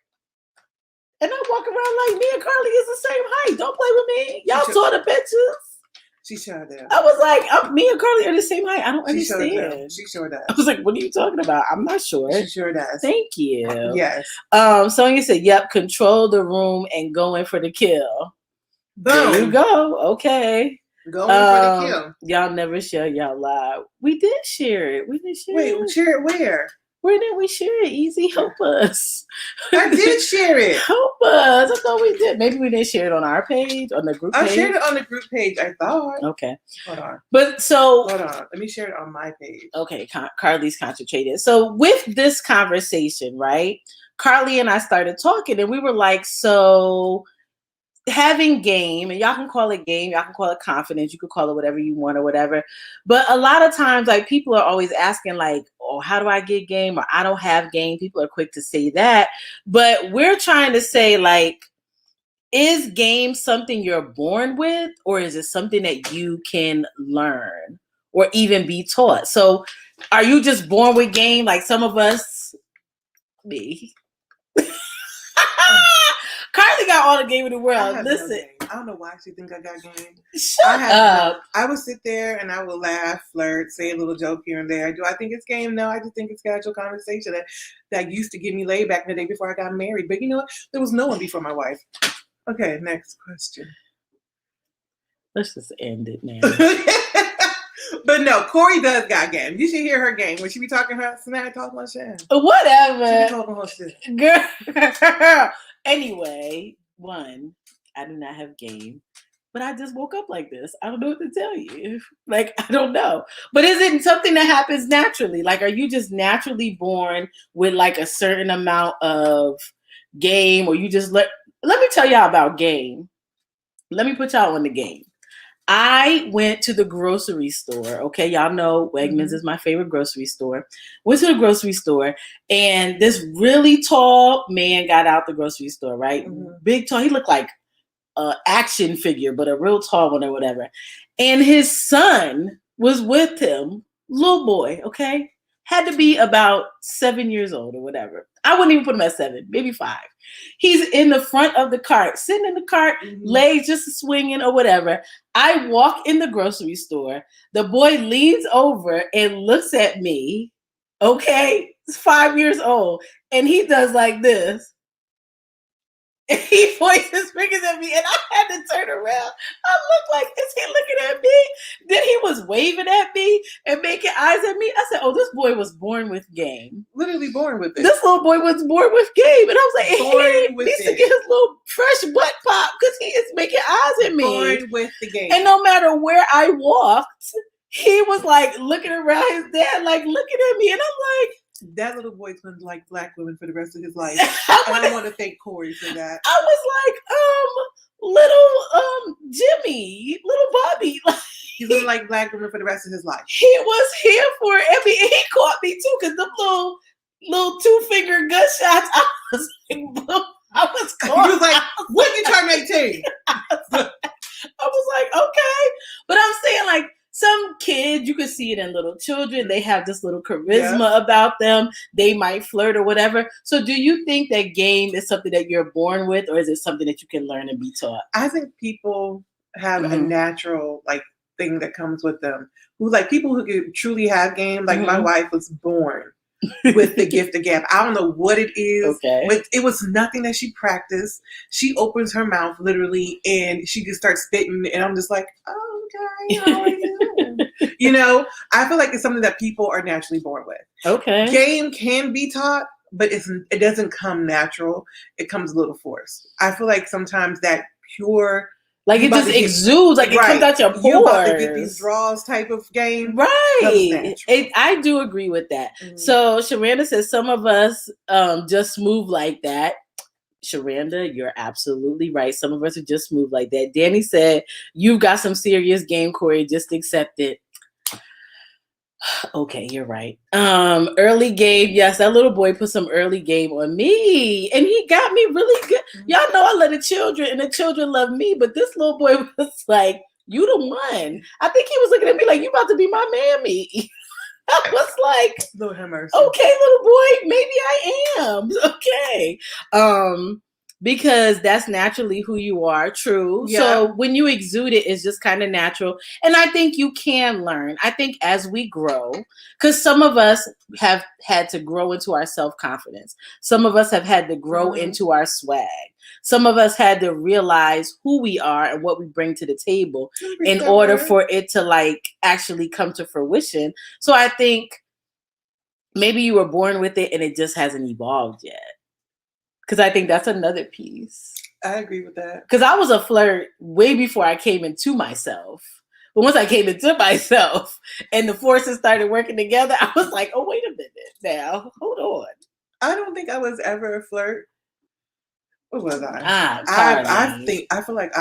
And I walk around like me and Carly is the same height. Don't play with me. Y'all saw the pictures. She sure did. I was like, me and Carly are the same height. I don't understand. She sure does. I was like, what are you talking about? I'm not sure. She sure does. Thank you. Yes. Sonia said, yep, control the room and go in for the kill. Boom. There you go. Okay. Going for the kill. Y'all never share y'all live. We did share it. We did share it. Wait, share it where? Where did we share it? Easy, help us. I did share it. Help us. I thought we did. Maybe we didn't share it on our page, on the group page. I shared it on the group page, I thought. Okay. Hold on. Hold on. Let me share it on my page. Okay. Carly's concentrated. So with this conversation, right? Carly and I started talking and we were like, so having game, and y'all can call it game, y'all can call it confidence, you could call it whatever you want or whatever. But a lot of times, like, people are always asking, like, oh, how do I get game? Or I don't have game. People are quick to say that. But we're trying to say, like, is game something you're born with, or is it something that you can learn or even be taught? So are you just born with game? Like some of us, me. Carly got all the game in the world. Listen. I don't know why she think I got game. Shut up. I would sit there and I would laugh, flirt, say a little joke here and there. Do I think it's game? No, I just think it's casual conversation that used to get me laid back in the day before I got married. But you know what? There was no one before my wife. Okay, next question. Let's just end it now. But no, Corey does got game. You should hear her game when she be talking her smack, talking about shit. Whatever. She be talking her shit. Girl. Anyway, I do not have game, but I just woke up like this. I don't know what to tell you. Like, I don't know. But is it something that happens naturally? Like, are you just naturally born with like a certain amount of game, or you just Let me tell y'all about game. Let me put y'all on the game. I went to the grocery store. Okay, y'all know Wegmans is my favorite grocery store. Went to the grocery store, and this really tall man got out the grocery store, right? Big, tall. He looked like an action figure, but a real tall one or whatever. And his son was with him, little boy, okay? Had to be about 7 years old or whatever. I wouldn't even put him at 7, maybe 5. He's in the front of the cart, sitting in the cart, legs just swinging or whatever. I walk in the grocery store. The boy leans over and looks at me, okay? He's 5 years old. And he does like this. And he points his fingers at me, and I had to turn around. I looked like, is he looking at me? Then he was waving at me and making eyes at me. I said, oh, this boy was born with game. Literally born with it. This little boy was born with game. And I was like, he needs to get his little fresh butt pop because he is making eyes at me. Born with the game. And no matter where I walked, he was like looking around his dad, like looking at me. And I'm like, that little boy's going to like black women for the rest of his life. And I want to thank Corey for that. I was like, little Jimmy, little Bobby. He's going to like black women for the rest of his life. He was here for it. I mean, he caught me too, because the little 2-finger gunshots, I was caught. He was like, when you turn 18? I was like, okay. But I'm saying, like, some kids, you can see it in little children. They have this little charisma about them. They might flirt or whatever. So do you think that game is something that you're born with, or is it something that you can learn and be taught? I think people have a natural like thing that comes with them. People who can truly have game. Like my wife was born with the gift of gab. I don't know what it is. Okay. But it was nothing that she practiced. She opens her mouth literally and she just starts spitting. And I'm just like, oh, okay, how are you doing? You know, I feel like it's something that people are naturally born with. Okay. Game can be taught, but it doesn't come natural. It comes a little forced. I feel like sometimes that pure, like it just exudes, like it comes out your pores. You about to get these draws type of game. Right. I do agree with that. So Sharanda says some of us just move like that. Sharanda, you're absolutely right. Some of us are just move like that. Danny said, you've got some serious game, Corey. Just accept it. Okay, you're right. Early game. Yes, that little boy put some early game on me. And he got me really good. Y'all know I love the children and the children love me. But this little boy was like, you the one. I think he was looking at me like, you about to be my mammy. I was like, Lord have mercy. Okay, little boy, maybe I am. Okay. Because that's naturally who you are. True. Yeah. So when you exude it, it's just kind of natural. And I think you can learn. I think as we grow, because some of us have had to grow into our self-confidence. Some of us have had to grow into our swag. Some of us had to realize who we are and what we bring to the table in order for it to like actually come to fruition. So I think maybe you were born with it and it just hasn't evolved yet. Because I think that's another piece. I agree with that. Because I was a flirt way before I came into myself. But once I came into myself and the forces started working together, I was like, oh, wait a minute now. Hold on. I don't think I was ever a flirt. What was I? I feel like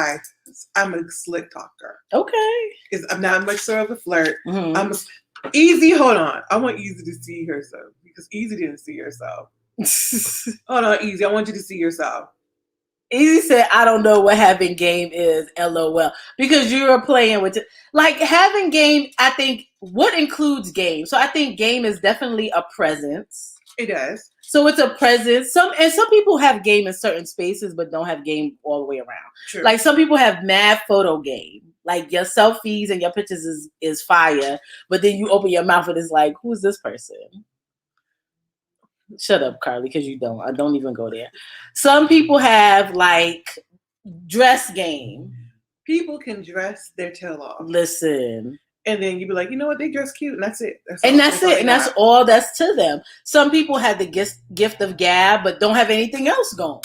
I'm a slick talker. Okay. I'm not much so of a flirt. I'm Easy. Hold on. I want Easy to see herself because Easy didn't see herself. Hold on, Easy. I want you to see yourself. Easy said, I don't know what having game is, LOL. Because you're playing with it. Like having game, I think, what includes game? So I think game is definitely a presence. It does. So it's a presence. Some people have game in certain spaces, but don't have game all the way around. True. Like some people have mad photo game. Like your selfies and your pictures is fire. But then you open your mouth and it's like, who's this person? Shut up, Carly, because you don't. I don't even go there. Some people have like dress game. People can dress their tail off. Listen. And then you be like, you know what? They dress cute, and that's it. That's all that's to them. Some people have the gift of gab, but don't have anything else going.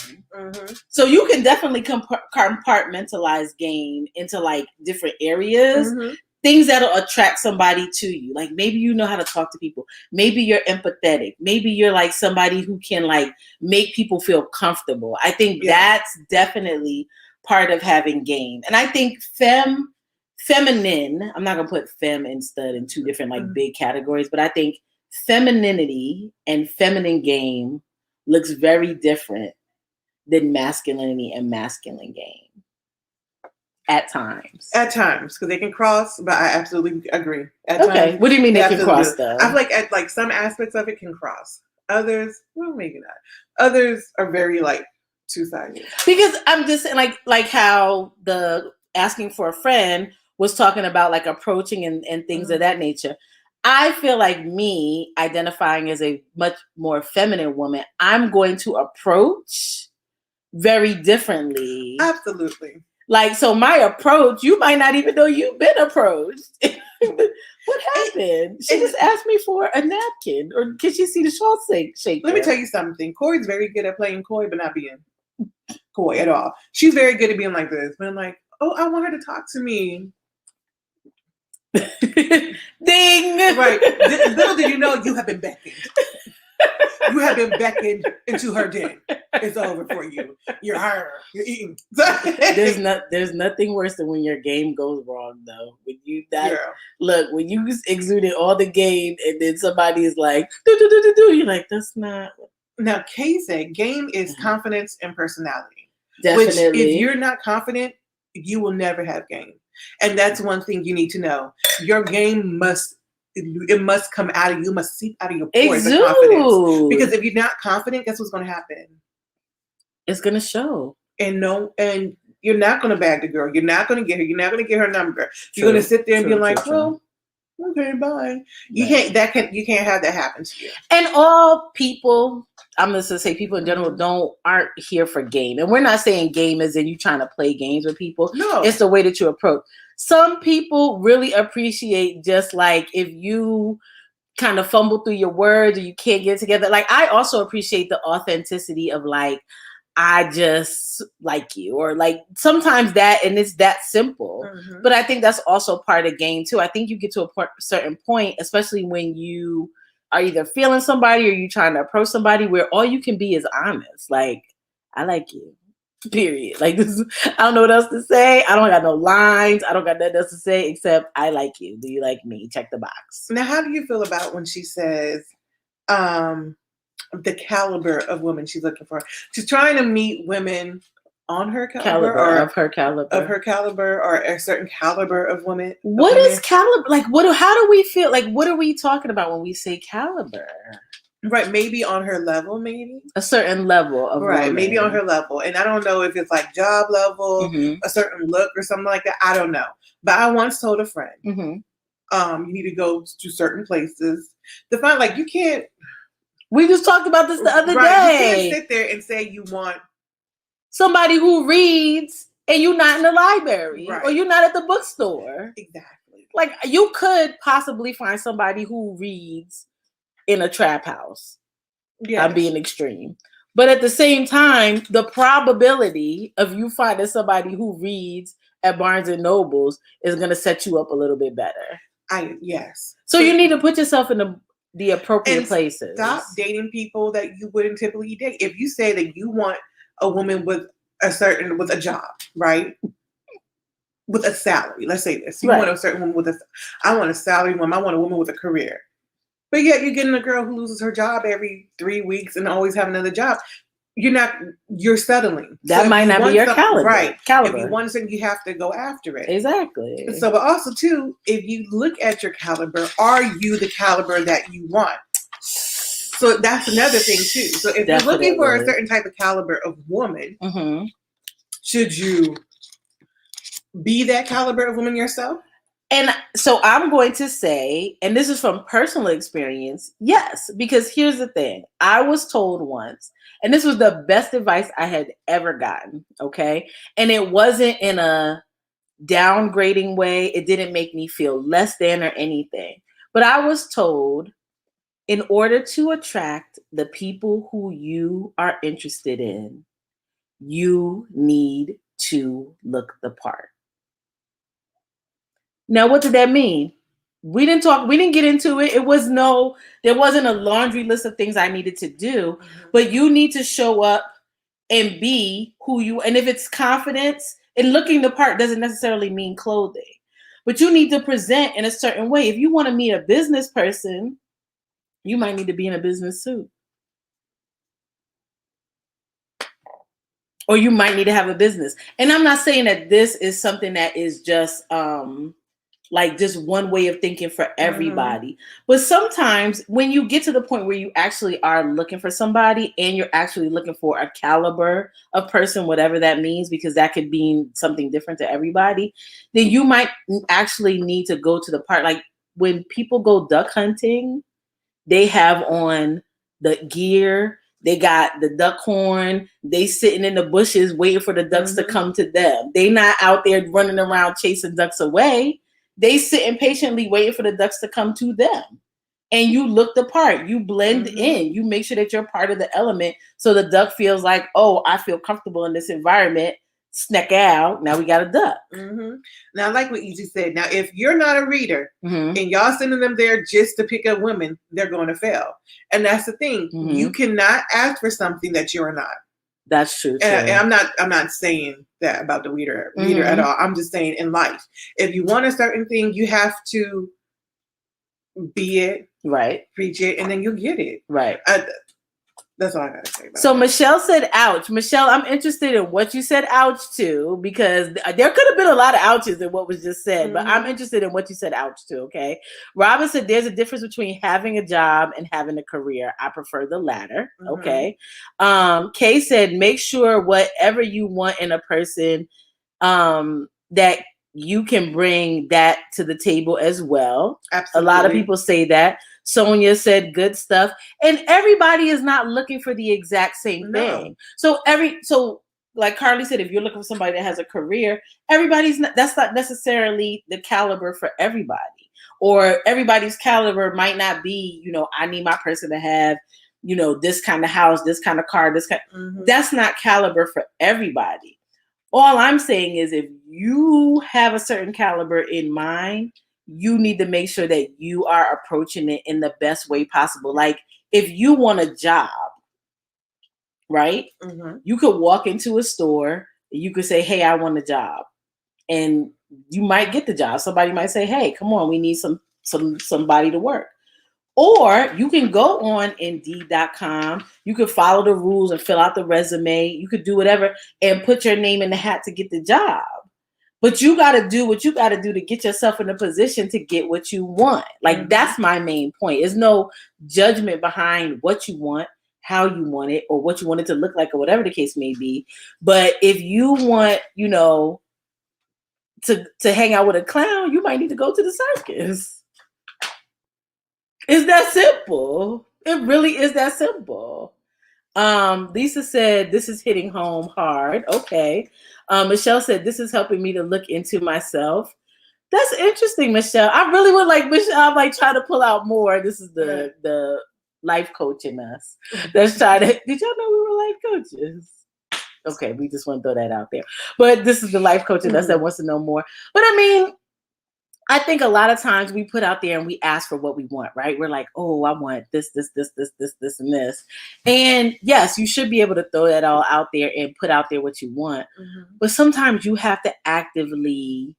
So you can definitely compartmentalize game into like different areas. things that'll attract somebody to you. Like maybe you know how to talk to people. Maybe you're empathetic. Maybe you're like somebody who can like make people feel comfortable. I think that's definitely part of having game. And I think feminine, I'm not gonna put femme and stud in two different like big categories, but I think femininity and feminine game looks very different than masculinity and masculine game. At times, because they can cross, but I absolutely agree. At times, what do you mean they can cross though? I feel like at like some aspects of it can cross. Others, well, maybe not. Others are very like two-sided. Because I'm just like how the asking for a friend was talking about like approaching and things of that nature. I feel like me identifying as a much more feminine woman, I'm going to approach very differently. Absolutely. Like, so my approach, you might not even know you've been approached. What happened? She just asked me for a napkin. Or can she see the short shake? Let me tell you something. Corey's very good at playing coy, but not being coy at all. She's very good at being like this. But I'm like, oh, I want her to talk to me. Ding! Right. Little did you know you have been beckoned. You have been beckoned into her den. It's over for you. You're her. You're eating. There's nothing worse than when your game goes wrong, though. When you look, when you exuded all the game and then somebody is like, do, you're like, that's not. Now, Kay said, game is confidence and personality. Definitely. Which, if you're not confident, you will never have game. And that's one thing you need to know. Your game must come out of you. Must seep out of your pores of confidence. Because if you're not confident, guess what's going to happen? It's going to show. And you're not going to bag the girl. You're not going to get her. You're not going to get her number. You're going to sit there and be like, well, okay, bye. You can't have that happen to you. And all people, I'm just gonna say people in general aren't here for game. And we're not saying game as in you trying to play games with people. No. It's the way that you approach. Some people really appreciate just like if you kind of fumble through your words or you can't get it together. Like I also appreciate the authenticity of like, I just like you, or like sometimes that, and it's that simple. Mm-hmm. But I think that's also part of game too. I think you get to a certain point, especially when you are either feeling somebody or you trying to approach somebody where all you can be is honest. Like, I like you, period. Like this, I don't know what else to say. I don't got no lines. I don't got nothing else to say except I like you. Do you like me? Check the box. Now, how do you feel about when she says, the caliber of women she's looking for? She's trying to meet women on her caliber or of her caliber or a certain caliber of women. What is caliber? Like, how do we feel? Like, what are we talking about when we say caliber? Right. Maybe on her level, maybe a certain level of right. women. Maybe on her level. And I don't know if it's like job level, a certain look or something like that. I don't know. But I once told a friend, you need to go to certain places to find, like, you can't. We just talked about this the other day. You can't sit there and say you want somebody who reads and you're not in the library or you're not at the bookstore. Exactly. Like you could possibly find somebody who reads in a trap house. Yeah, I'm being extreme. But at the same time, the probability of you finding somebody who reads at Barnes and Nobles is going to set you up a little bit better. Yes. So you need to put yourself in the appropriate places. Stop dating people that you wouldn't typically date. If you say that you want a woman with a job, right? With a salary. Let's say this. You want a certain woman I want a salary woman. I want a woman with a career. But yet you're getting a girl who loses her job every 3 weeks and always have another job. You're settling. That might not be your caliber. Right. If you want something, you have to go after it. Exactly. So, but also too, if you look at your caliber, are you the caliber that you want? So that's another thing too. So if you're looking for a certain type of caliber of woman, should you be that caliber of woman yourself? And so I'm going to say, and this is from personal experience, yes, because here's the thing. I was told once, and this was the best advice I had ever gotten, okay? And it wasn't in a downgrading way. It didn't make me feel less than or anything. But I was told, in order to attract the people who you are interested in, you need to look the part. Now, what did that mean? We didn't get into it. There wasn't a laundry list of things I needed to do, but you need to show up and be who you, and if it's confidence, and looking the part doesn't necessarily mean clothing, but you need to present in a certain way. If you want to meet a business person, you might need to be in a business suit. Or you might need to have a business. And I'm not saying that this is something that is just like just one way of thinking for everybody. But sometimes when you get to the point where you actually are looking for somebody and you're actually looking for a caliber of person, whatever that means, because that could mean something different to everybody, then you might actually need to go to the part. Like when people go duck hunting, they have on the gear. They got the duck horn. They sitting in the bushes waiting for the ducks to come to them. They not out there running around chasing ducks away. They sitting patiently waiting for the ducks to come to them. And you look the part. You blend in. You make sure that you're part of the element so the duck feels like, oh, I feel comfortable in this environment. Snack out. Now we got a duck. Now, I like what you just said. Now, if you're not a reader and y'all sending them there just to pick up women, they're going to fail. And that's the thing. You cannot ask for something that you're not. That's true. And I'm not saying that about the reader at all. I'm just saying in life, if you want a certain thing, you have to be it, right? Preach it, and then you'll get it, right? That's all I gotta say about so that. Michelle said, ouch. Michelle, I'm interested in what you said ouch to, because there could have been a lot of ouches in what was just said, but I'm interested in what you said ouch to, okay? Robin said, there's a difference between having a job and having a career. I prefer the latter, okay? Kay said, make sure whatever you want in a person, that you can bring that to the table as well. Absolutely. A lot of people say that. Sonia said good stuff. And everybody is not looking for the exact same thing. So like Carly said, if you're looking for somebody that has a career, that's not necessarily the caliber for everybody. Or everybody's caliber might not be, I need my person to have, this kind of house, this kind of car, that's not caliber for everybody. All I'm saying is if you have a certain caliber in mind, you need to make sure that you are approaching it in the best way possible. Like if you want a job, right? You could walk into a store, you could say, hey, I want a job. And you might get the job. Somebody might say, hey, come on, we need somebody to work. Or you can go on Indeed.com. You could follow the rules and fill out the resume. You could do whatever and put your name in the hat to get the job. But you got to do what you got to do to get yourself in a position to get what you want. Like that's my main point. There's no judgment behind what you want, how you want it, or what you want it to look like, or whatever the case may be. But if you want, to hang out with a clown, you might need to go to the circus. It's that simple. It really is that simple. Lisa said, this is hitting home hard. Okay. Michelle said, this is helping me to look into myself. That's interesting, Michelle. I really would like Michelle, try to pull out more. This is the life coach in us. That's trying to, did y'all know we were life coaches? Okay, we just want to throw that out there. But this is the life coach in us that wants to know more. But I mean, I think a lot of times we put out there and we ask for what we want, right? We're like, oh, I want this, and this. And yes, you should be able to throw that all out there and put out there what you want. But sometimes you have to actively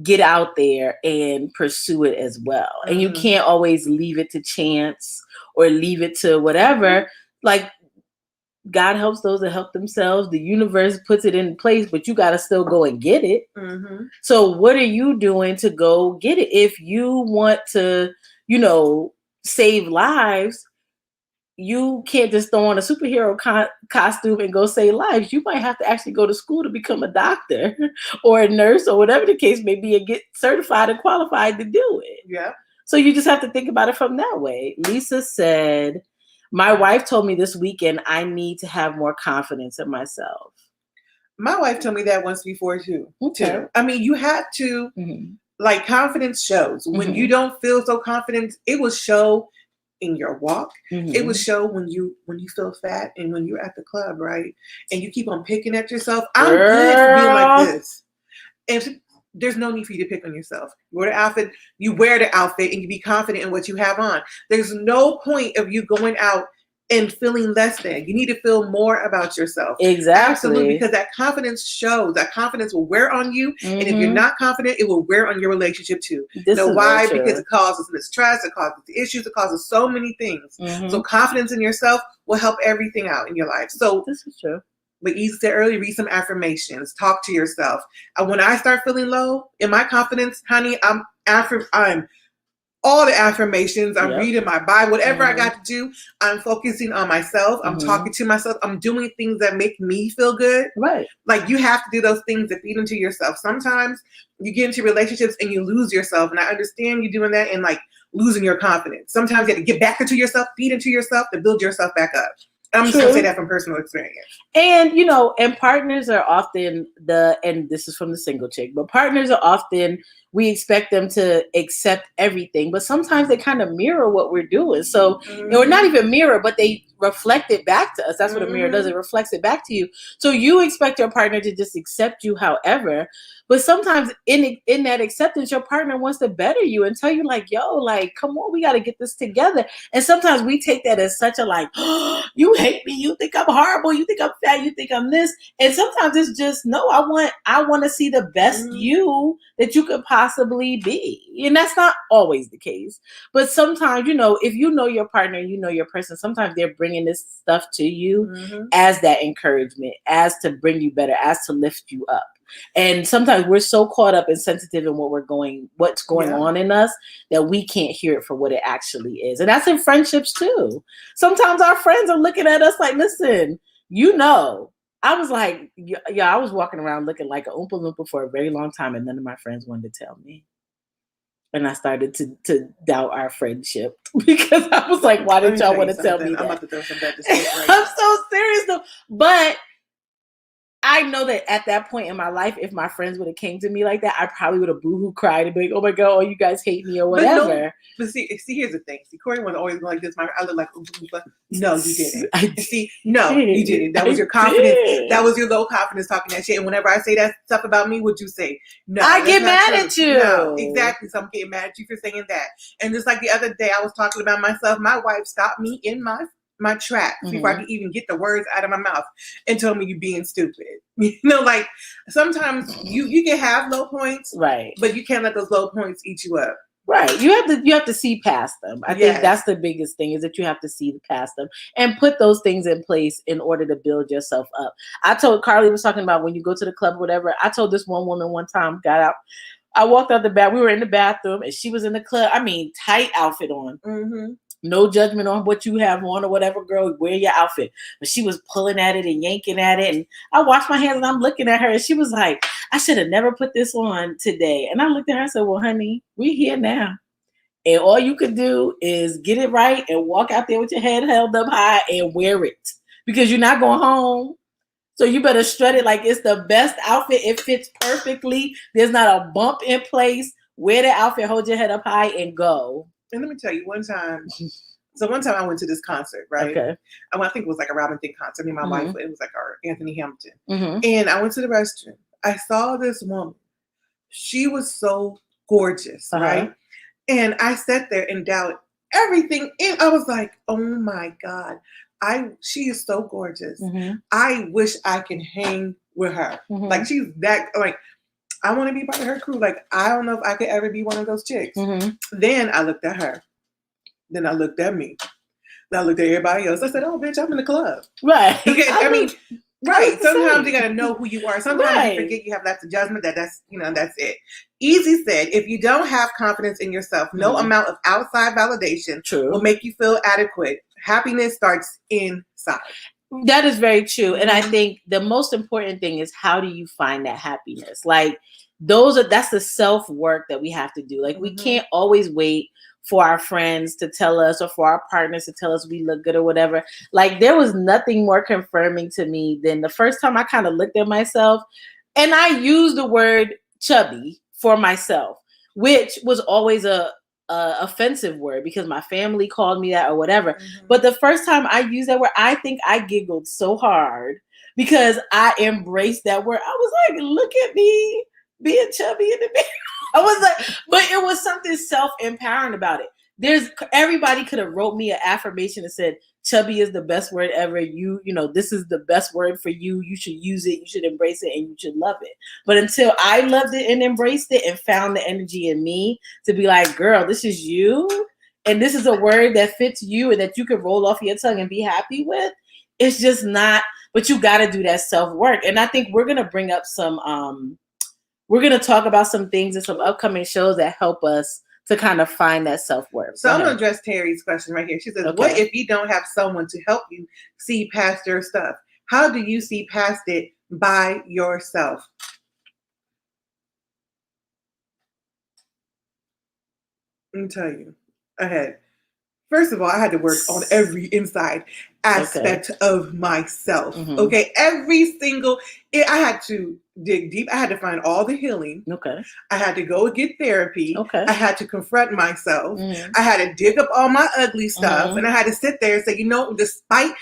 get out there and pursue it as well. And you can't always leave it to chance or leave it to whatever. Like, God helps those that help themselves. The universe puts it in place, but you got to still go and get it. So what are you doing to go get it? If you want to, save lives, you can't just throw on a superhero costume and go save lives. You might have to actually go to school to become a doctor or a nurse or whatever the case may be and get certified and qualified to do it. Yeah. So you just have to think about it from that way. Lisa said, my wife told me this weekend I need to have more confidence in myself. My wife told me that once before too. I mean, you have to, like, confidence shows. When you don't feel so confident, it will show in your walk. It will show when you feel fat and when you're at the club, right? And you keep on picking at yourself. I'm good for being like this. And there's no need for you to pick on yourself. You wear the outfit, and you be confident in what you have on. There's no point of you going out and feeling less than. You need to feel more about yourself. Exactly. Absolutely, because that confidence shows. That confidence will wear on you. And if you're not confident, it will wear on your relationship too. Why? Because it causes stress, it causes issues, it causes so many things. So confidence in yourself will help everything out in your life. So this is true. But you said earlier, read some affirmations, talk to yourself. And when I start feeling low in my confidence, honey, I'm all the affirmations. I'm reading my Bible, whatever I got to do. I'm focusing on myself. I'm talking to myself. I'm doing things that make me feel good. Right. Like you have to do those things that feed into yourself. Sometimes you get into relationships and you lose yourself. And I understand you doing that and like losing your confidence. Sometimes you have to get back into yourself, feed into yourself to build yourself back up. I'm just going to say that from personal experience. And, and partners are often and this is from the single chick, but partners are often, we expect them to accept everything, but sometimes they kind of mirror what we're doing. So, or not even mirror, but they reflect it back to us. That's what a mirror does. It reflects it back to you. So you expect your partner to just accept you however, but sometimes in that acceptance, your partner wants to better you and tell you like, yo, like, come on, we got to get this together. And sometimes we take that as such a like, oh, you hate me. You think I'm horrible. You think I'm fat. You think I'm this. And sometimes it's just, no, I want to see the best you that you could possibly be. And that's not always the case. But sometimes, if you know your partner, you know your person, sometimes they're bringing this stuff to you as that encouragement, as to bring you better, as to lift you up. And sometimes we're so caught up and sensitive in what's going on in us that we can't hear it for what it actually is. And that's in friendships too. Sometimes our friends are looking at us like, listen, I was like, I was walking around looking like a Oompa Loompa for a very long time, and none of my friends wanted to tell me. And I started to doubt our friendship because I was like, why didn't y'all want to tell me that? I'm about to throw some bad right I'm so serious though. But I know that at that point in my life, if my friends would have came to me like that, I probably would have boohoo cried and be like, oh my God, you guys hate me or whatever. But see, here's the thing. See, Corey was always like this. I look like Oompa Loompa. No, you didn't. You didn't. That was your confidence. That was your low confidence talking that shit. And whenever I say that stuff about me, what'd you say? No. I get mad at you. No, exactly. So I'm getting mad at you for saying that. And just like the other day, I was talking about myself. My wife stopped me in my tracks before I could even get the words out of my mouth and told me you being stupid. Like sometimes you can have low points, right? But you can't let those low points eat you up. Right. You have to see past them. I think that's the biggest thing is that you have to see past them and put those things in place in order to build yourself up. I told Carly was talking about when you go to the club or whatever. I told this one woman one time, got out. I walked out the bath. We were in the bathroom and she was in the club. I mean, tight outfit on. No judgment on what you have on or whatever, girl, wear your outfit. But she was pulling at it and yanking at it. And I washed my hands and I'm looking at her and she was like, I should have never put this on today. And I looked at her and said, well, honey, we're here now. And all you could do is get it right and walk out there with your head held up high and wear it because you're not going home. So you better strut it like it's the best outfit. It fits perfectly. There's not a bump in place. Wear the outfit, hold your head up high and go. And let me tell you, one time I went to this concert, right? Okay. I think it was like a Robin Thicke concert. Me and my wife, it was like our Anthony Hamilton. And I went to the restroom. I saw this woman. She was so gorgeous, right? And I sat there and doubted everything. And I was like, oh my God, she is so gorgeous. I wish I can hang with her. Like she's that, like, I want to be part of her crew. Like, I don't know if I could ever be one of those chicks. Then I looked at her. Then I looked at me. Then I looked at everybody else. I said, oh, bitch, I'm in the club. Right. Right. Sometimes you got to know who you are. Sometimes you forget you have lots of judgment. That's it. Easy said, if you don't have confidence in yourself, no amount of outside validation will make you feel adequate. Happiness starts inside. That is very true. And I think the most important thing is how do you find that happiness? Like that's the self-work that we have to do. Like we can't always wait for our friends to tell us or for our partners to tell us we look good or whatever. Like there was nothing more confirming to me than the first time I kind of looked at myself and I used the word chubby for myself, which was always a offensive word because my family called me that or whatever. But the first time I used that word, I think I giggled so hard because I embraced that word. I was like, look at me. being chubby in the mirror. I was like, but it was something self-empowering about it. Everybody could have wrote me an affirmation and said, chubby is the best word ever. You know, this is the best word for you. You should use it. You should embrace it, and you should love it. But until I loved it and embraced it and found the energy in me to be like, girl, this is you. And this is a word that fits you and that you can roll off your tongue and be happy with. It's just not, but you got to do that self-work. And I think we're going to bring up we're going to talk about some things in some upcoming shows that help us to kind of find that self-worth. So I'm going to address Terry's question right here. She says, What if you don't have someone to help you see past your stuff? How do you see past it by yourself? Let me tell you. Ahead. First of all, I had to work on every inside aspect of myself. Mm-hmm. Okay. Every single, I had to dig deep. I had to find all the healing. Okay. I had to go get therapy. Okay. I had to confront myself. Mm-hmm. I had to dig up all my ugly stuff. Mm-hmm. And I had to sit there and say, you know, despite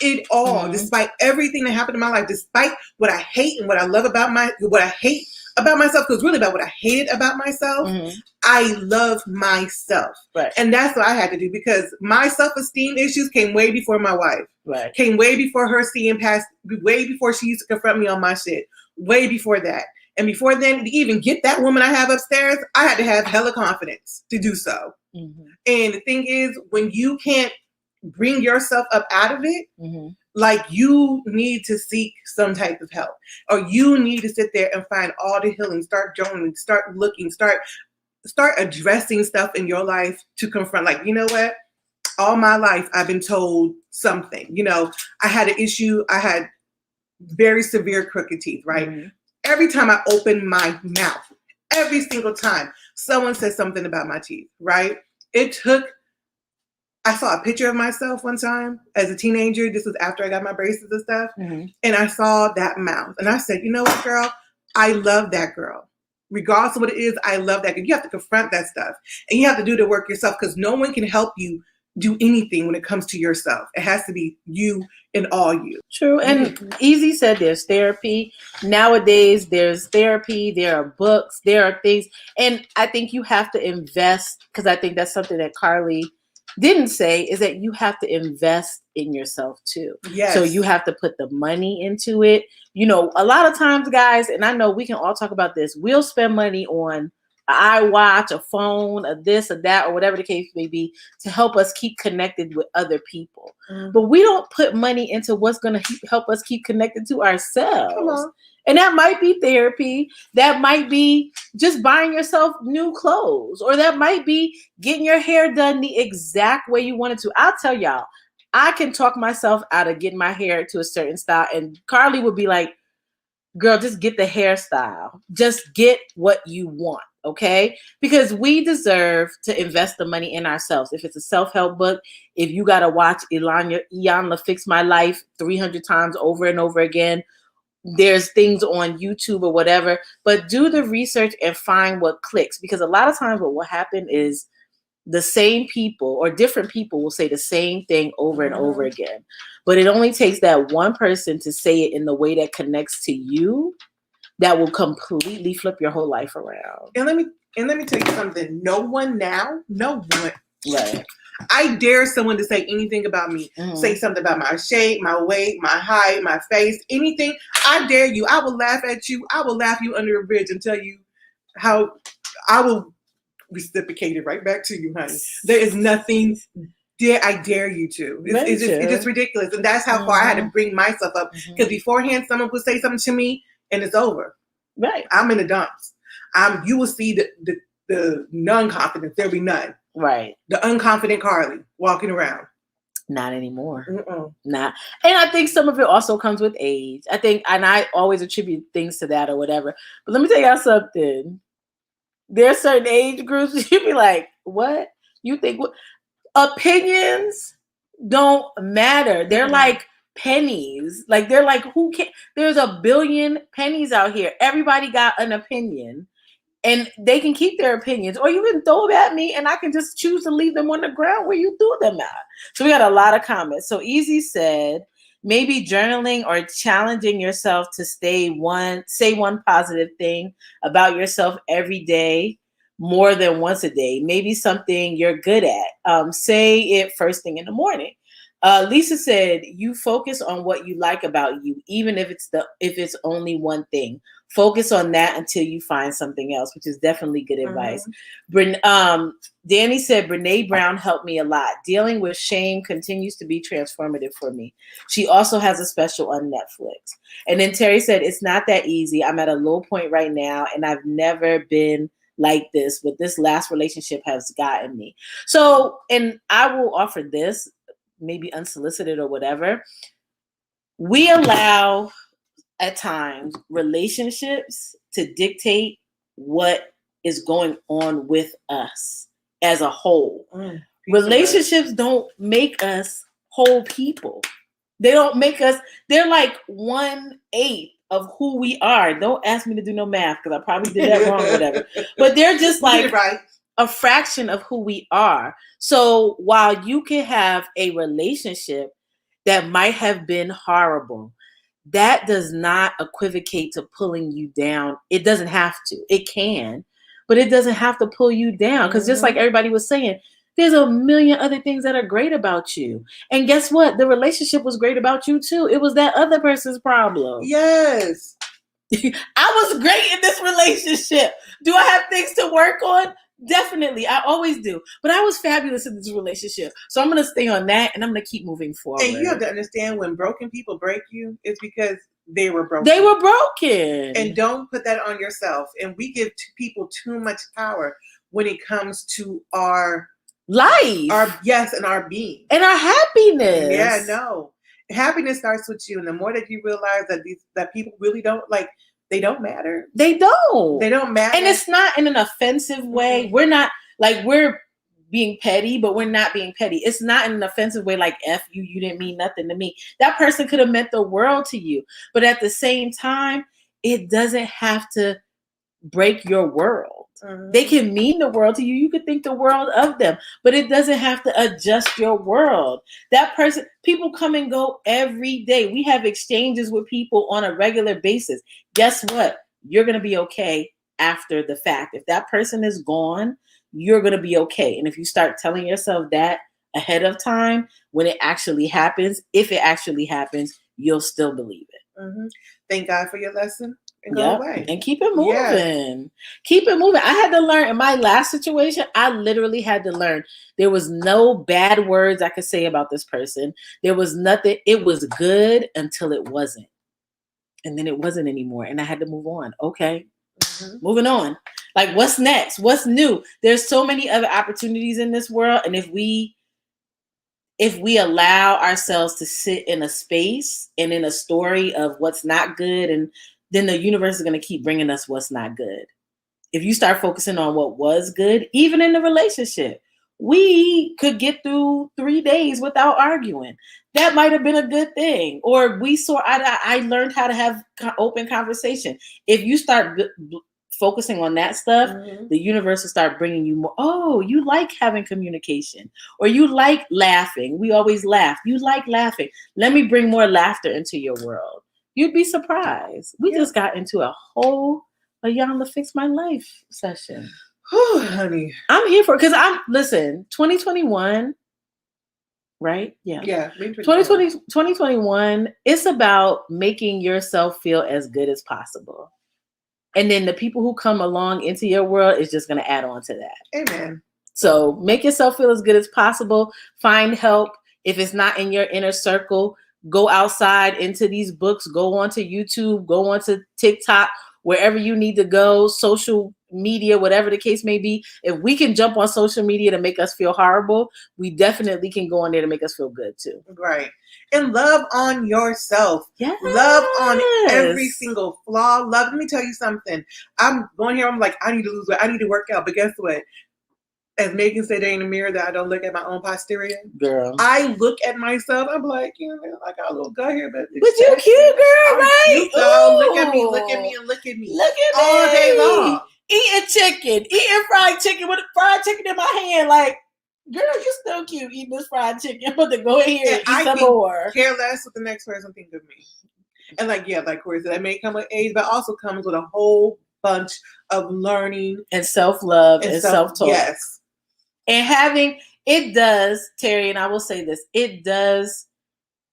it all, mm-hmm. despite everything that happened in my life, despite what I hate and what I love about what I hate about myself, because really about what I hated about myself, mm-hmm. I love myself. Right. And that's what I had to do, because my self-esteem issues came way before my wife. Right. Came way before her seeing past, way before she used to confront me on my shit. Way before that. And before then, to even get that woman I have upstairs, I had to have hella confidence to do so. Mm-hmm. And the thing is, when you can't bring yourself up out of it, mm-hmm. like you need to seek some type of help, or you need to sit there and find all the healing, start journaling, start looking, start addressing stuff in your life to confront. Like, you know what? All my life, I've been told something. You know, I had an issue. I had very severe crooked teeth, right? Mm-hmm. Every time I opened my mouth, every single time, someone said something about my teeth, right? I saw a picture of myself one time as a teenager. This was after I got my braces and stuff. Mm-hmm. And I saw that mouth. And I said, you know what, girl? I love that girl. Regardless of what it is, I love that girl. You have to confront that stuff. And you have to do the work yourself, because no one can help you do anything when it comes to yourself. It has to be you and all you. True. And Easy said there's therapy. Nowadays, there's therapy. There are books. There are things. And I think you have to invest, because I think that's something that Carly didn't say, is that you have to invest in yourself too. Yes. So you have to put the money into it. You know, a lot of times, guys, and I know we can all talk about this, we'll spend money on an iWatch, a phone, a this, or that, or whatever the case may be, to help us keep connected with other people. Mm-hmm. But we don't put money into what's going to help us keep connected to ourselves. Come on. And that might be therapy. That might be just buying yourself new clothes. Or that might be getting your hair done the exact way you want it to. I'll tell y'all, I can talk myself out of getting my hair to a certain style. And Carly would be like, girl, just get the hairstyle. Just get what you want. Okay? Because we deserve to invest the money in ourselves. If it's a self-help book, if you got to watch Iyanla Fix My Life 300 times over and over again, there's things on YouTube or whatever, but do the research and find what clicks. Because a lot of times what will happen is the same people or different people will say the same thing over and over again. But it only takes that one person to say it in the way that connects to you that will completely flip your whole life around. And let me tell you something. No one. Right. I dare someone to say anything about me. Mm-hmm. Say something about my shape, my weight, my height, my face, anything. I dare you. I will laugh at you. I will laugh you under a bridge and tell you how I will reciprocate it right back to you, honey. There is nothing I dare you to. It's just ridiculous. And that's how far I had to bring myself up. Because beforehand, someone would say something to me and it's over. Right. I'm in the dumps. You will see the non-confidence. There'll be none. Right. The unconfident Carly walking around. Not anymore. Mm-mm. Not. And I think some of it also comes with age. And I always attribute things to that or whatever. But let me tell y'all something. There's certain age groups you'd be like, what? You think what? Opinions don't matter. They're like pennies. Like they're like, who can? There's a billion pennies out here. Everybody got an opinion. And they can keep their opinions, or you can throw them at me and I can just choose to leave them on the ground where you threw them at. So we got a lot of comments. So Easy said, Maybe journaling or challenging yourself to say one positive thing about yourself every day, more than once a day. Maybe something you're good at. Say it first thing in the morning. Lisa said, you focus on what you like about you, even if it's only one thing. Focus on that until you find something else, which is definitely good advice. Danny said, Brene Brown helped me a lot. Dealing with shame continues to be transformative for me. She also has a special on Netflix. And then Terry said, it's not that easy. I'm at a low point right now, and I've never been like this, but this last relationship has gotten me. So, and I will offer this, maybe unsolicited or whatever. We allow at times relationships to dictate what is going on with us as a whole. Relationships don't make us whole people. They don't make us, they're like 1/8 of who we are. Don't ask me to do no math because I probably did that wrong or whatever. But they're just like a fraction of who we are. So while you can have a relationship that might have been horrible, that does not equivocate to pulling you down. It doesn't have to. It can, but it doesn't have to pull you down. Because just like everybody was saying, there's a million other things that are great about you. And guess what? The relationship was great about you too. It was that other person's problem. Yes. I was great in this relationship. Do I have things to work on? Definitely. I always do. But I was fabulous in this relationship. So I'm going to stay on that and I'm going to keep moving forward. And you have to understand, when broken people break you, it's because they were broken. They were broken. And don't put that on yourself. And we give people too much power when it comes to our life. And our being. And our happiness. Yeah, no. Happiness starts with you. And the more that you realize that people really don't, like, they don't matter. They don't. They don't matter. And it's not in an offensive way. We're not, like, we're being petty, but we're not being petty. It's not in an offensive way, like, F you, you didn't mean nothing to me. That person could have meant the world to you. But at the same time, it doesn't have to break your world. They can mean the world to you. You could think the world of them, but it doesn't have to adjust your world. That person, people come and go every day. We have exchanges with people on a regular basis. Guess what? You're going to be okay after the fact. If that person is gone, you're going to be okay. And if you start telling yourself that ahead of time, when it actually happens, if it actually happens, you'll still believe it. Thank God for your lesson. And go away. And keep it moving. Yeah. Keep it moving. I had to learn in my last situation. I literally had to learn. There was no bad words I could say about this person. There was nothing. It was good until it wasn't. And then it wasn't anymore. And I had to move on. Okay. Moving on. Like, what's next? What's new? There's so many other opportunities in this world. And if we allow ourselves to sit in a space and in a story of what's not good, and then the universe is going to keep bringing us what's not good. If you start focusing on what was good, even in the relationship, we could get through 3 days without arguing. That might have been a good thing. Or I learned how to have open conversation. If you start focusing on that stuff, the universe will start bringing you more. Oh, you like having communication, or you like laughing. We always laugh. You like laughing. Let me bring more laughter into your world. You'd be surprised. We just got into a whole Ayala Fix My Life session. Oh, honey. I'm here for it because 2021, right? Yeah. Yeah. 2021, it's about making yourself feel as good as possible. And then the people who come along into your world is just going to add on to that. Amen. So make yourself feel as good as possible. Find help. If it's not in your inner circle, go outside into these books, go onto YouTube, go onto TikTok, wherever you need to go, social media, whatever the case may be. If we can jump on social media to make us feel horrible, we definitely can go on there to make us feel good too. Right. And love on yourself. Yes. Love on every single flaw. Let me tell you something. I'm going here, I'm like, I need to lose weight. I need to work out. But guess what? As Megan said in the mirror, that I don't look at my own posterior. Girl. I look at myself. I'm like, I got a little gut here, but you cute, girl, right? Cute, so look at me, and look at me. Look at all me. Day long. Eating fried chicken with fried chicken in my hand. Like, Girl, you're still cute eating this fried chicken. I'm about to go here and eat some more. Care less what the next person think of me. And like Corey said, that may come with age, but also comes with a whole bunch of learning and self-love and self-talk. Yes. And it does, Terry, and I will say this, it does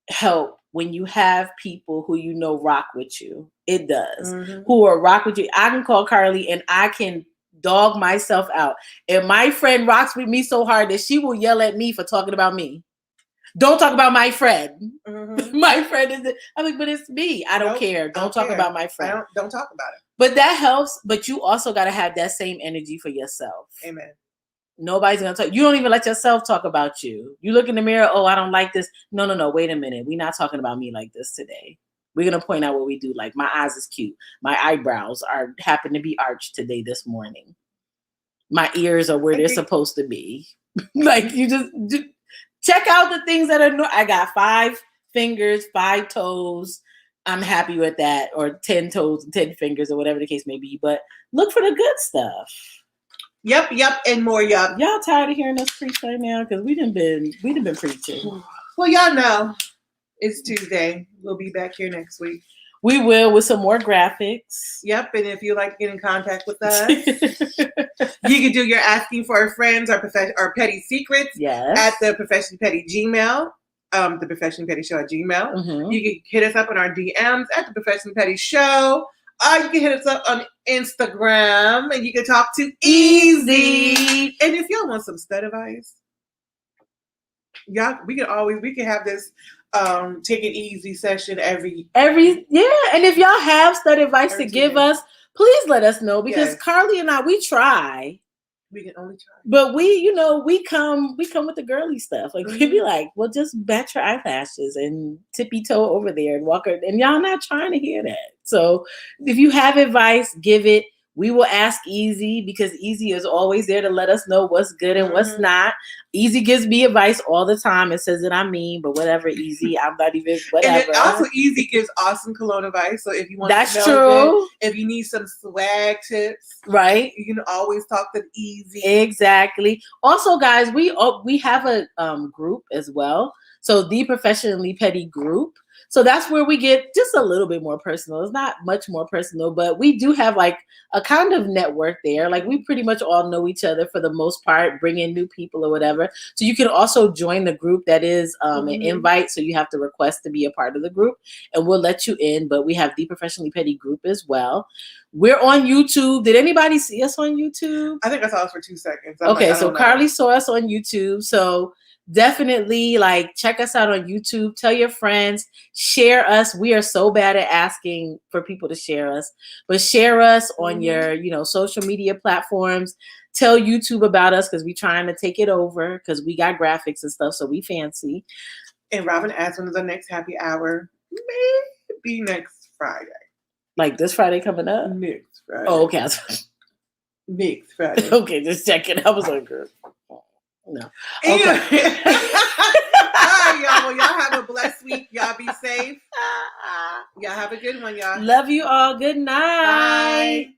help when you have people who you know rock with you. It does. Mm-hmm. Who are rock with you. I can call Carly and I can dog myself out. And my friend rocks with me so hard that she will yell at me for talking about me. Don't talk about my friend. Mm-hmm. My friend is. I'm like, but it's me. I don't care. Don't talk about my friend. Don't talk about it. But that helps. But you also got to have that same energy for yourself. Amen. Nobody's gonna talk. You don't even let yourself talk about you. You look in the mirror. Oh, I don't like this. No. Wait a minute. We're not talking about me like this today. We're gonna point out what we do. Like my eyes is cute. My eyebrows happen to be arched today this morning. My ears are where they're supposed to be. Like you just check out the things that are. I got 5 fingers, 5 toes. I'm happy with that, or 10 toes, 10 fingers, or whatever the case may be. But look for the good stuff. Yep, and more yup. Y'all tired of hearing us preach right now? Because we done been preaching. Well, y'all know it's Tuesday. We'll be back here next week. We will, with some more graphics. Yep, and if you'd like to get in contact with us, you can do your asking for our friends, our petty secrets at the Professionally Petty Gmail, the Professionally Petty Show at Gmail. Mm-hmm. You can hit us up on our DMs at the Professionally Petty Show. You can hit us up on Instagram, and you can talk to Easy. And if y'all want some stud advice, we can have this take it easy session every. And if y'all have stud advice to give us, please let us know, because Carly and I, we try. We can only try. But we come with the girly stuff. Like we be like, well, just bat your eyelashes and tippy toe over there and walk her. And y'all not trying to hear that. So if you have advice, give it. We will ask Easy, because Easy is always there to let us know what's good and what's not. Easy gives me advice all the time and says that I'm mean, but whatever, Easy. I'm not even whatever. And also Easy gives awesome cologne advice. So if you want to know if you need some swag tips, right, you can always talk to Easy. Exactly. Also, guys, we have a group as well. So the Professionally Petty group. So that's where we get just a little bit more personal. It's not much more personal, but we do have like a kind of network there. Like we pretty much all know each other for the most part, bring in new people or whatever. So you can also join the group. That is an invite. So you have to request to be a part of the group and we'll let you in. But we have the Professionally Petty group as well. We're on YouTube. Did anybody see us on YouTube? I think I saw us for 2 seconds. Okay, so Carly saw us on YouTube. So definitely check us out on YouTube. Tell your friends, share us. We are so bad at asking for people to share us, but share us on your, social media platforms. Tell YouTube about us, because we're trying to take it over, because we got graphics and stuff, so we fancy. And Robin asked when is the next happy hour. Maybe next Friday. Like this Friday coming up? Next Friday. Oh, okay. Next Friday. Okay, just checking. I was like, girl. No. Okay. All right, y'all. Well, y'all have a blessed week. Y'all be safe. Y'all have a good one, y'all. Love you all. Good night. Bye.